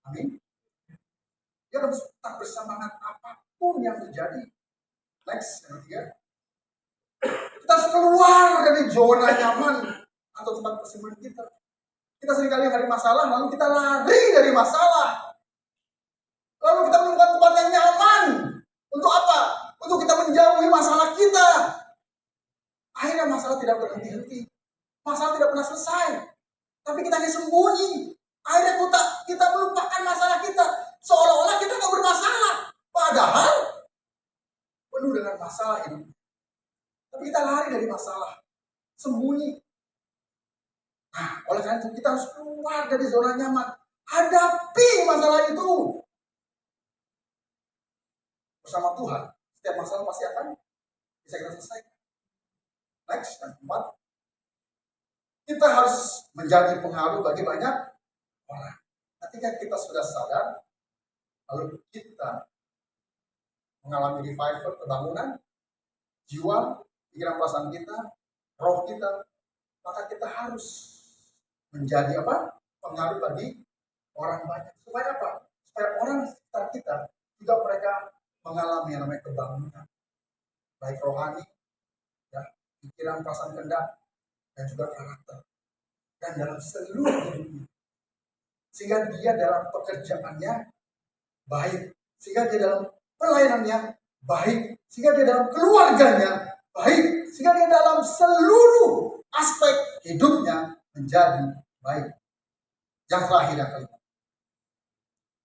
Amin. Dia harus tetap bersemangat apapun yang terjadi. Next, yang ketiga. Kita harus keluar dari zona nyaman atau tempat persimpangan kita. Kita seringkali hari masalah, lalu kita lari dari masalah. Lalu kita menemukan tempat yang nyaman. Untuk apa? Untuk kita menjauhi masalah kita. Akhirnya masalah tidak berhenti-henti. Masalah tidak pernah selesai. Tapi kita hanya sembunyi. Akhirnya kita melupakan masalah kita. Seolah-olah kita nggak bermasalah. Padahal penuh dengan masalah ini. Tapi kita lari dari masalah. Sembunyi. Nah, oleh karena itu kita harus keluar dari zona nyaman. Hadapi masalah itu. Bersama Tuhan, setiap masalah pasti akan bisa kita selesaikan. Next, yang keempat. Kita harus menjadi pengaruh bagi banyak orang. Ketika kita sudah sadar, lalu kita mengalami revival, kebangunan, jiwa, pikiran perasaan kita, roh kita, maka kita harus menjadi apa? Pengaruh bagi orang banyak. Supaya apa? Supaya orang sekitar kita juga mereka mengalami yang namanya kebangunan, baik rohani, ya, pikiran, perasaan, kehendak, dan juga karakter, dan dalam seluruh hidupnya. Sehingga dia dalam pekerjaannya baik, sehingga dia dalam pelayanannya baik, sehingga dia dalam keluarganya baik, sehingga dia dalam seluruh aspek hidupnya menjadi baik. Yang terakhir, yang kelima,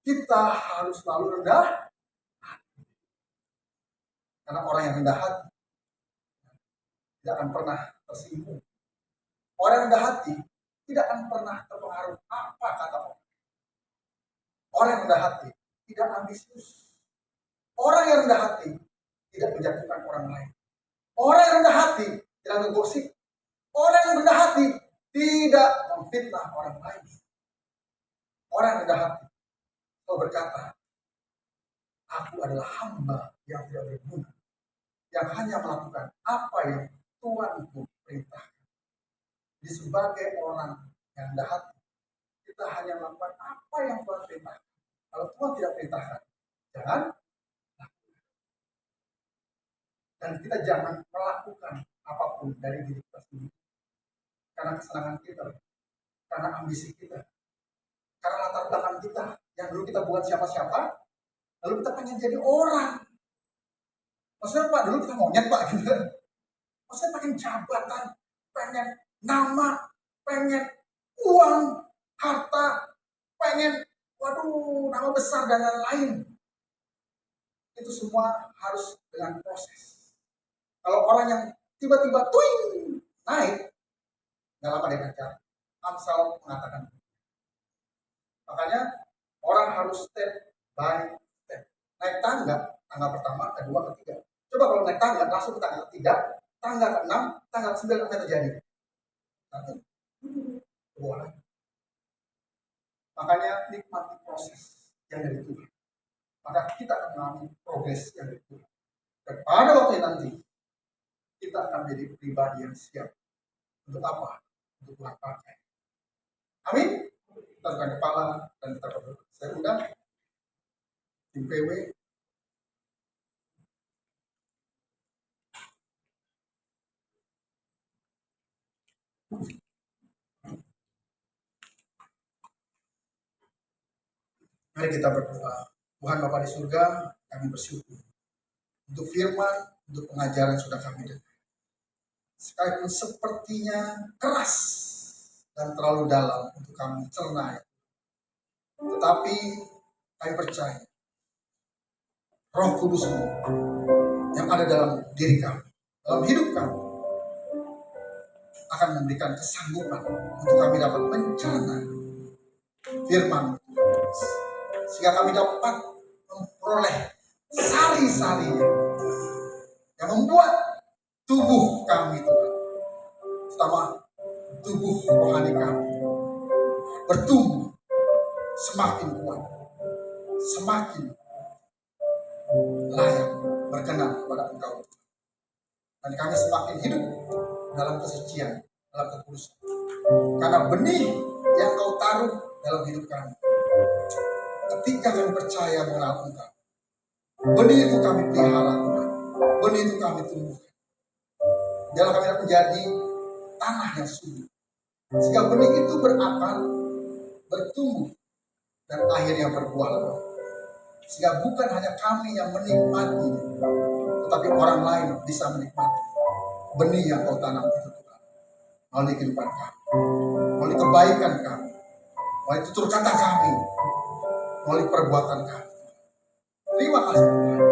kita harus selalu rendah hati. Karena orang yang rendah hati tidak akan pernah tersinggung. Orang yang rendah hati tidak akan pernah terpengaruh apa kata orang. Orang yang rendah hati tidak ambisius. Orang yang rendah hati tidak menjatuhkan orang lain. Orang yang rendah hati tidak menggosip. Orang yang rendah hati tidak memfitnah orang lain. Orang yang rendah hati selalu berkata, aku adalah hamba yang tidak berguna, yang hanya melakukan apa yang Tuhanku perintahkan. Jadi sebagai orang yang rendah hati, kita hanya melakukan apa yang Tuhan perintahkan. Kalau Tuhan tidak perintahkan, jangan lakukan. Dan kita jangan melakukan apapun dari diri kita sendiri. Karena kesenangan kita, karena ambisi kita, Karena latar belakang kita, yang dulu kita bukan siapa-siapa, lalu kita pengen jadi orang. Maksudnya Pak, dulu kita monyet Pak gitu. Maksudnya pengen jabatan, pengen nama, pengen uang, harta, pengen, waduh, nama besar dan lain-lain. Itu semua harus dengan proses. Kalau orang yang tiba-tiba tuing naik, nggak lama dia kejar. Amsal mengatakan. Makanya orang harus step by step. Naik tangga, tangga pertama, kedua, ketiga. Coba kalau naik tangga, langsung ke tangga ketiga, tangga ke-6, tangga ke-9, apa yang terjadi? Satu, dua. Makanya nikmati proses yang dari Tuhan. Maka kita akan mengalami progres yang dari Tuhan. Dan pada waktu nanti, kita akan menjadi pribadi yang siap. Untuk apa? Untuk Tuhan pakai. Amin. Kita bukan kepala dan kita berdoa. Saya undang tim PW. Mari kita berdoa. Tuhan Bapa di surga, kami bersyukur untuk firman, untuk pengajaran sudah kami dengar. Sekalipun sepertinya keras dan terlalu dalam untuk kami cerna, tetapi kami percaya Roh Kudus-Mu yang ada dalam diri kami, dalam hidup kami, akan memberikan kesanggupan untuk kami dapat mencerna firman, sehingga kami dapat memperoleh sari-sarinya yang membuat tubuh kami, Tuhan, terutama tubuh rohani kami, bertumbuh semakin kuat, semakin layak berkenan kepada Engkau. Dan kami semakin hidup dalam kesucian, dalam kekudusan. Karena benih yang Kau taruh dalam hidup kami, ketika kami percaya mengenal Engkau, benih itu kami pelihara, Tuhan. Benih itu kami tumbuhkan. Biarlah kami dapat menjadi tanah yang subur, sehingga benih itu berakar, bertumbuh, dan akhirnya berbuah lebat. Sehingga bukan hanya kami yang menikmati, tetapi orang lain bisa menikmati benih yang Kau tanam itu, Tuhan. Melalui kehidupan kami, melalui kebaikan kami, melalui tutur kata kami, melalui perbuatan kami. Terima kasih, Tuhan.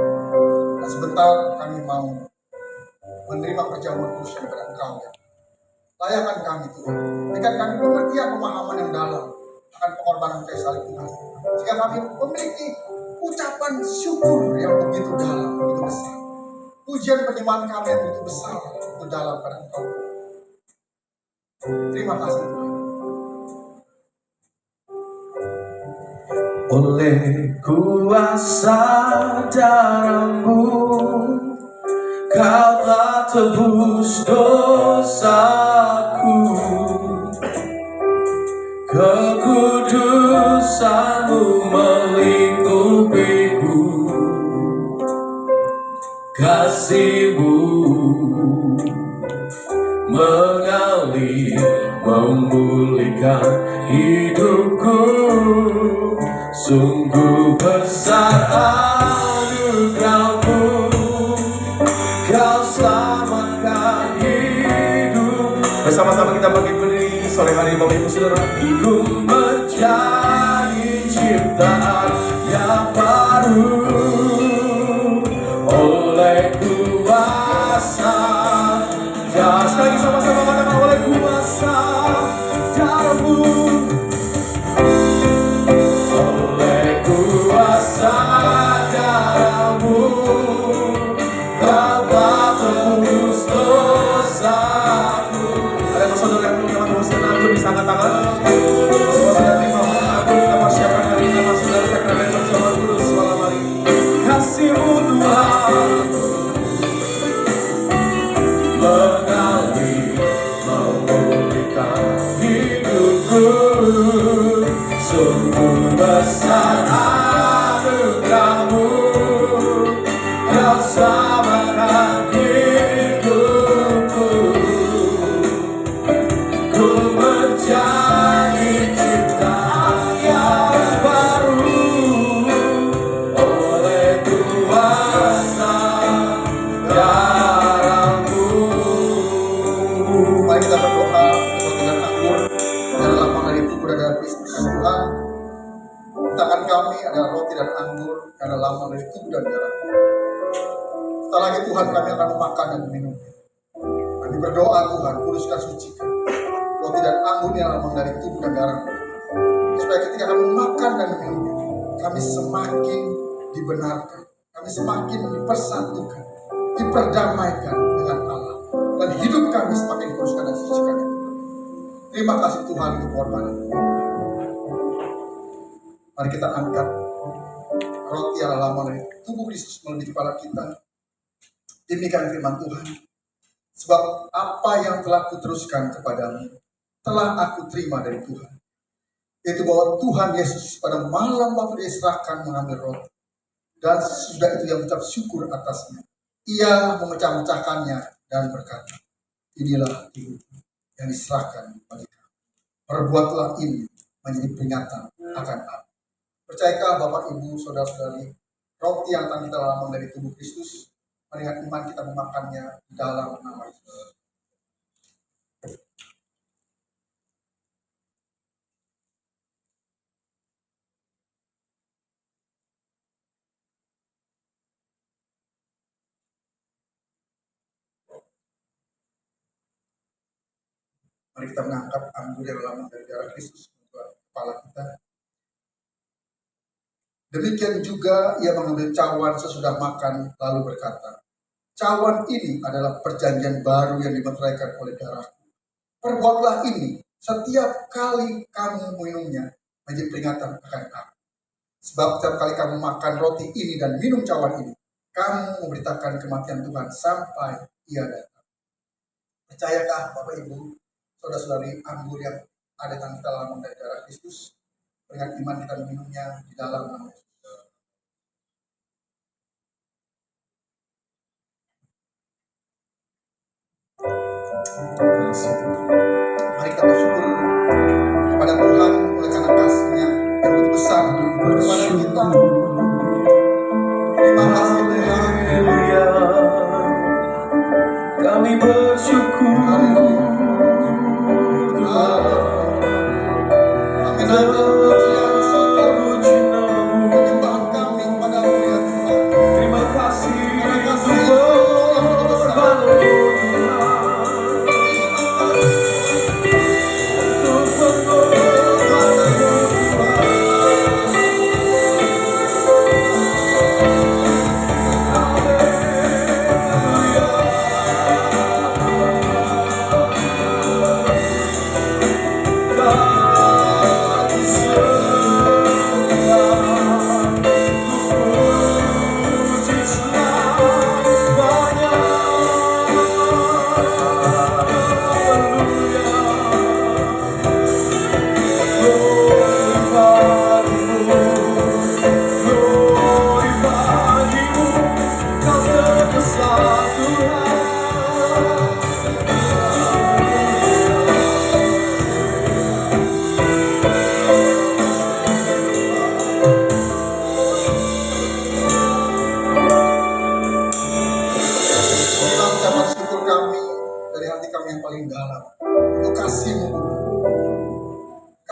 Dan sebentar kami mau menerima perjamuan kudus daripada Engkau, ya. Layakan kami, Tuhan. Berikan kami pengertian, pemahaman yang dalam akan pengorbanan kayu salib Tuhan. Jika kami memiliki ucapan syukur yang begitu dalam, begitu besar, pujian penyembahan kami yang begitu besar, begitu dalam pada Engkau. Terima kasih, Tuhan. Oleh kuasa darah-Mu, Kau telah tebus dosaku. Kekudusan-Mu melingkupiku. Kasih-Mu mengalir, memulihkan hidupku. Sungguh besar anugerah-Mu, Kau selamatkan hidup. Bersama-sama kita bangkit berdiri sore hari Bapak Ibu Saudara. Ku menjadi ciptaan yang baru oleh kuasa. Ya, sekali lagi sama-sama katakan oleh kuasa darah-Mu. Oleh kuasa darah-Mu, Kau telah tebus dosaku. Ada saudara yang belum dapat saudara itu bisa angkat tangan. Semua sudah terima aku, kita persiapkan hari ini nama saudara sakramen perjamuan kudus malam hari. Kasih-Mu Tuhan mengalir, memulihkan hidupku. Sungguh besar anugerah-Mu, Kau selamatkan hidupku. Ku menjadi ciptaan yang Sebentar lagi Tuhan kami akan memakan dan minum. Kami berdoa Tuhan, kuduskan sucikan roti dan anggur yang lambang dari tubuh dan darah supaya ketika kami makan dan minum, kami semakin dibenarkan, kami semakin dipersatukan, diperdamaikan dengan Allah, dan hidup kami semakin dikuduskan dan disucikan. Terima kasih Tuhan untuk pengorbanan. Mari kita angkat roti yang lambang dari tubuh Kristus melalui kepala kita. Demikian firman Tuhan. Sebab apa yang telah kuteruskan kepadamu telah aku terima dari Tuhan, yaitu bahwa Tuhan Yesus pada malam waktu diserahkan mengambil roti, dan sesudah itu ia mengucap syukur atasnya. Ia memecah-mecahkannya dan berkata, inilah tubuhku yang diserahkan bagi kamu. Perbuatlah ini menjadi peringatan akan aku. Percayakah Bapak, Ibu, Saudara-saudari, roti yang akan kita lambang dari tubuh Kristus, melihat iman kita memakannya di dalam nama Yesus. Mari kita mengangkat anggur yang lambang dari darah Kristus untuk kepala kita. Demikian juga ia mengambil cawan sesudah makan lalu berkata, cawan ini adalah perjanjian baru yang dimeteraikan oleh darahku. Perbuatlah ini setiap kali kamu minumnya menjadi peringatan akan aku. Sebab setiap kali kamu makan roti ini dan minum cawan ini, kamu memberitakan kematian Tuhan sampai ia datang. Percayakah Bapak Ibu, Saudara-saudari, anggur yang ada dalam kita lambang dari darah Kristus, dengan iman kita meminumnya di dalam nama Yesus. Mari kita bersyukur kepada Tuhan oleh karena kasih-Nya yang begitu besar kepada kita. Terima kasih Tuhan. Kami bersyukur.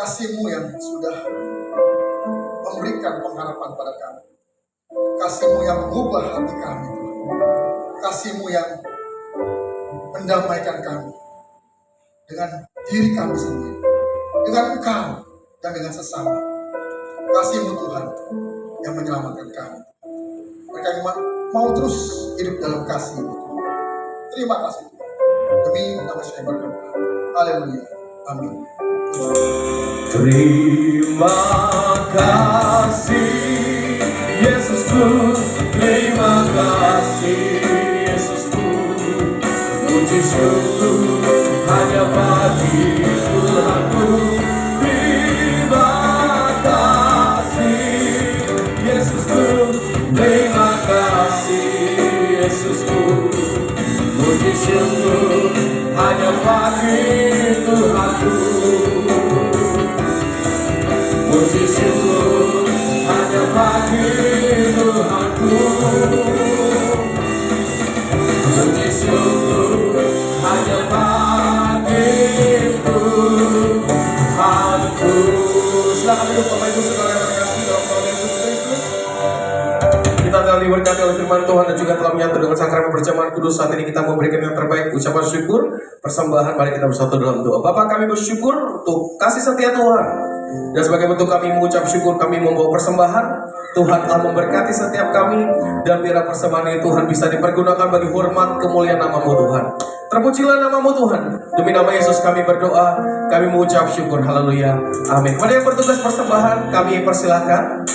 Kasih-Mu yang sudah memberikan pengharapan pada kami. Kasih-Mu yang mengubah hati kami. Kasih-Mu yang mendamaikan kami dengan diri kami sendiri, dengan Engkau dan dengan sesama. Kasih-Mu Tuhan yang menyelamatkan kami. Mereka mau terus hidup dalam kasih-Mu. Terima kasih Tuhan. Demi nama saya berdoa. Haleluya. Amin. Terima kasih Yesusku, terima kasih Yesusku, puji syukur hanya bagi Tuhanku. Terima kasih Yesusku, terima kasih Yesusku, puji syukur hanya bagi Tuhanku. Puji syukur hanya bagi Tuhanku. Puji syukur hanya bagi Tuhanku. Silakan duduk Bapak Ibu Saudara yang terkasih dalam Tuhan Yesus Kristus. Kita telah diberkati oleh firman Tuhan dan juga telah menyatu dengan sakramen perjamuan kudus. Saat ini kita memberikan yang terbaik, ucapan syukur, persembahan. Mari kita bersatu dalam doa. Bapa, kami bersyukur untuk kasih setia Tuhan. Dan sebagai bentuk kami mengucap syukur, kami membawa persembahan. Tuhan telah memberkati setiap kami, dan biarlah persembahan ini Tuhan bisa dipergunakan bagi hormat kemuliaan nama-Mu Tuhan. Terpujilah nama-Mu Tuhan. Demi nama Yesus kami berdoa, kami mengucap syukur. Haleluya. Amin. Pada yang bertugas persembahan, kami persilakan.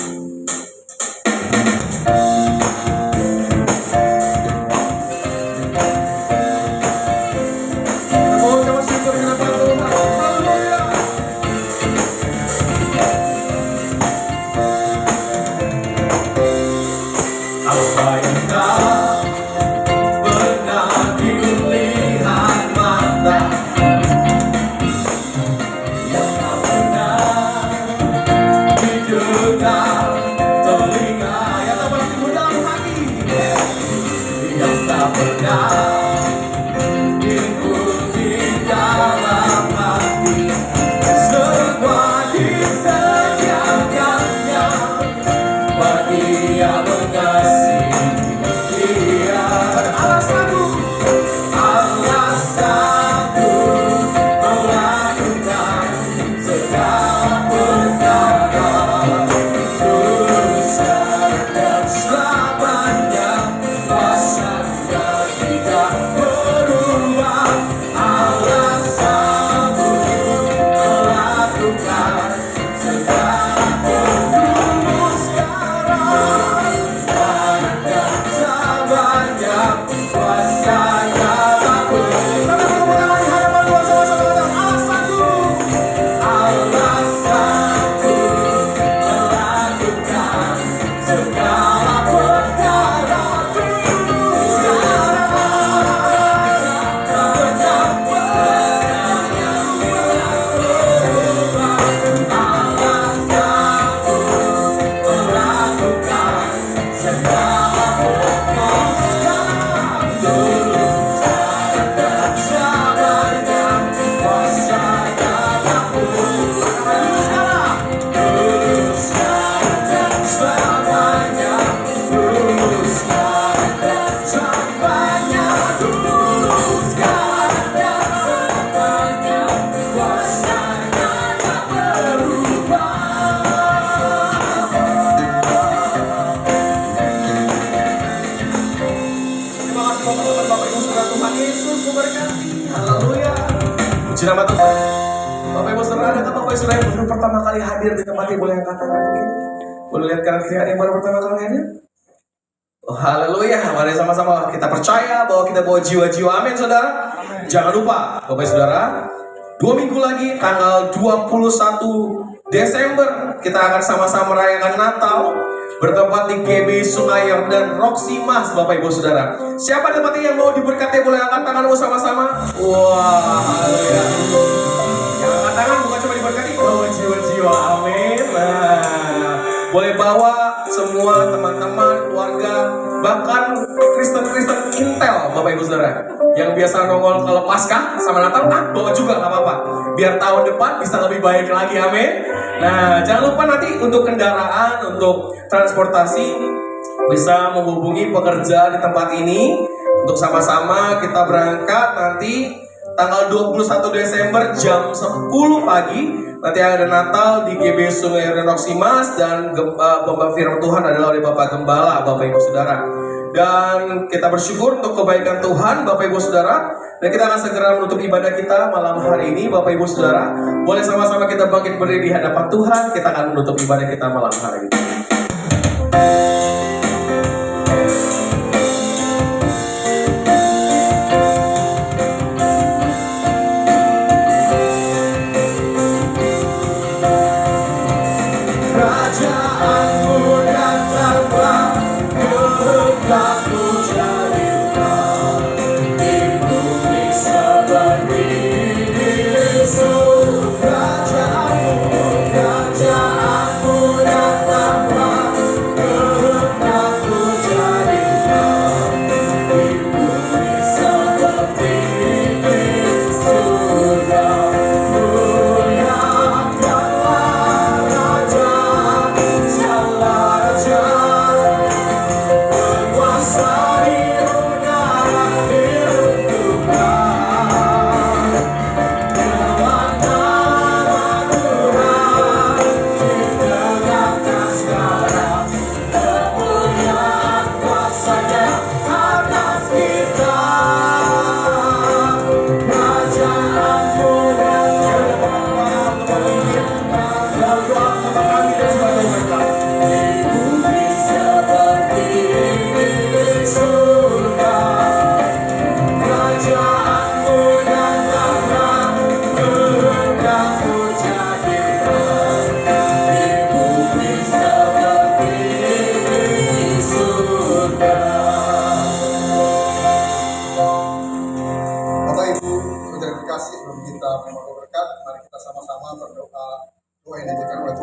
Puji nama Tuhan. Bapak Ibu Saudara, adakah Bapak Ibu Saudara yang baru pertama kali hadir di tempat ini? Boleh angkat tangan mungkin? Boleh lihat kanan kiri ada yang baru pertama kali hadir? Oh, haleluya. Mari sama-sama kita percaya bahwa kita bawa jiwa-jiwa. Amin, Saudara. Amin. Jangan lupa Bapak Ibu Saudara, 2 minggu lagi tanggal 21 Desember kita akan sama-sama merayakan Natal bertempat di GB Sungai Yordan Roxy Mas, Bapak Ibu Saudara. Siapa di tempat ini yang mau diberkati boleh angkat tanganmu sama-sama. Wah, haleluya. Yang angkat tangan bukan cuma diberkati, bawa jiwa-jiwa. Amin. Nah, boleh bawa semua teman-teman, keluarga, bahkan Kristen-Kristen Intel, Bapak Ibu Saudara, yang biasa nongol kalau Paskah sama Natal, bawa juga nggak apa-apa. Biar tahun depan bisa lebih baik lagi, amin. Nah, jangan lupa nanti untuk kendaraan, untuk transportasi bisa menghubungi pekerja di tempat ini untuk sama-sama kita berangkat nanti tanggal 21 Desember jam 10 pagi. Nanti ada Natal di GB Sungai Yordan Roxy Mas dan pembawa firman Tuhan adalah oleh Bapak Gembala, Bapak Ibu Saudara. Dan kita bersyukur untuk kebaikan Tuhan, Bapak Ibu Saudara. Dan kita akan segera menutup ibadah kita malam hari ini, Bapak Ibu Saudara. Boleh sama-sama kita bangkit berdiri di hadapan Tuhan. Kita akan menutup ibadah kita malam hari ini. Kerajaanmu datanglah,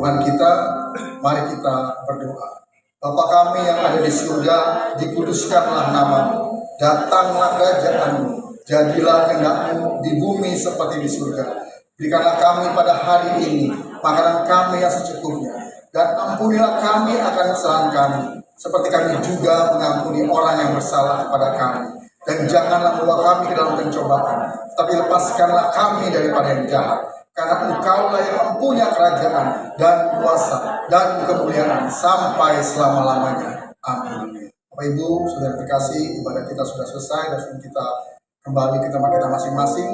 Tuhan kita, mari kita berdoa. Bapa kami yang ada di surga, dikuduskanlah namamu, datanglah kerajaan-Mu, jadilah kehendak-Mu di bumi seperti di surga. Berikanlah kami pada hari ini makanan kami yang secukupnya, dan ampunilah kami akan kesalahan kami, seperti kami juga mengampuni orang yang bersalah kepada kami. Dan janganlah membawa kami ke dalam pencobaan, tapi lepaskanlah kami daripada yang jahat. Karena Engkaulah yang mempunyai kerajaan dan kuasa dan kemuliaan sampai selama-lamanya. Amin. Bapak Ibu, saudara terkasih, ibadah kita sudah selesai dan sudah kita kembali ke tempat kita masing-masing.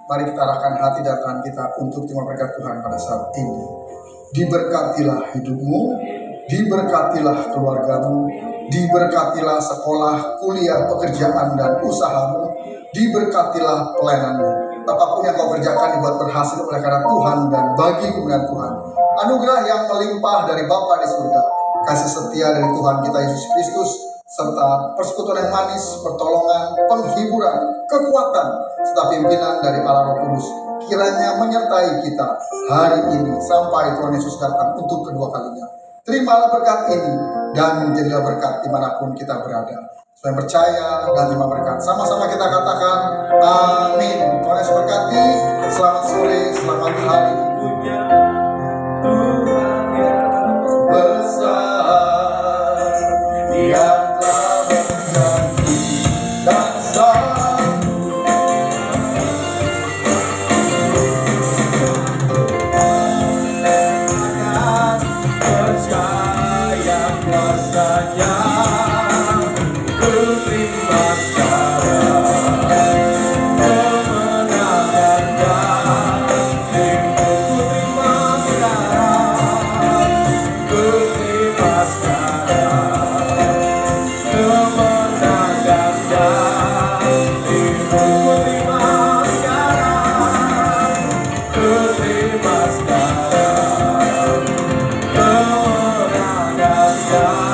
Mari kita arahkan hati dan tangan kita untuk terima berkat Tuhan pada saat ini. Diberkatilah hidupmu, diberkatilah keluargamu, diberkatilah sekolah, kuliah, pekerjaan, dan usahamu, diberkatilah pelayananmu. Apapun yang kau kerjakan dibuat berhasil oleh karena Tuhan dan bagi kemuliaan Tuhan. Anugerah yang melimpah dari Bapa di surga, kasih setia dari Tuhan kita Yesus Kristus, serta persekutuan yang manis, pertolongan, penghiburan, kekuatan, serta pimpinan dari Allah Roh Kudus, kiranya menyertai kita hari ini sampai Tuhan Yesus datang untuk kedua kalinya. Terimalah berkat ini dan menjadilah berkat dimanapun kita berada. Saya percaya dan terima berkat. Sama-sama kita katakan amin. Tuhan Yesus berkati. Selamat sore, selamat hari. Tuhan yang besar, Dia telah berjanji dan sanggup akan percaya kuasa-Nya. Ku terima sekarang kemenangan-Nya. Ku terima sekarang, ku terima sekarang kemenangan-Nya. Ku terima sekarang, ku terima sekarang kemenangan-Nya.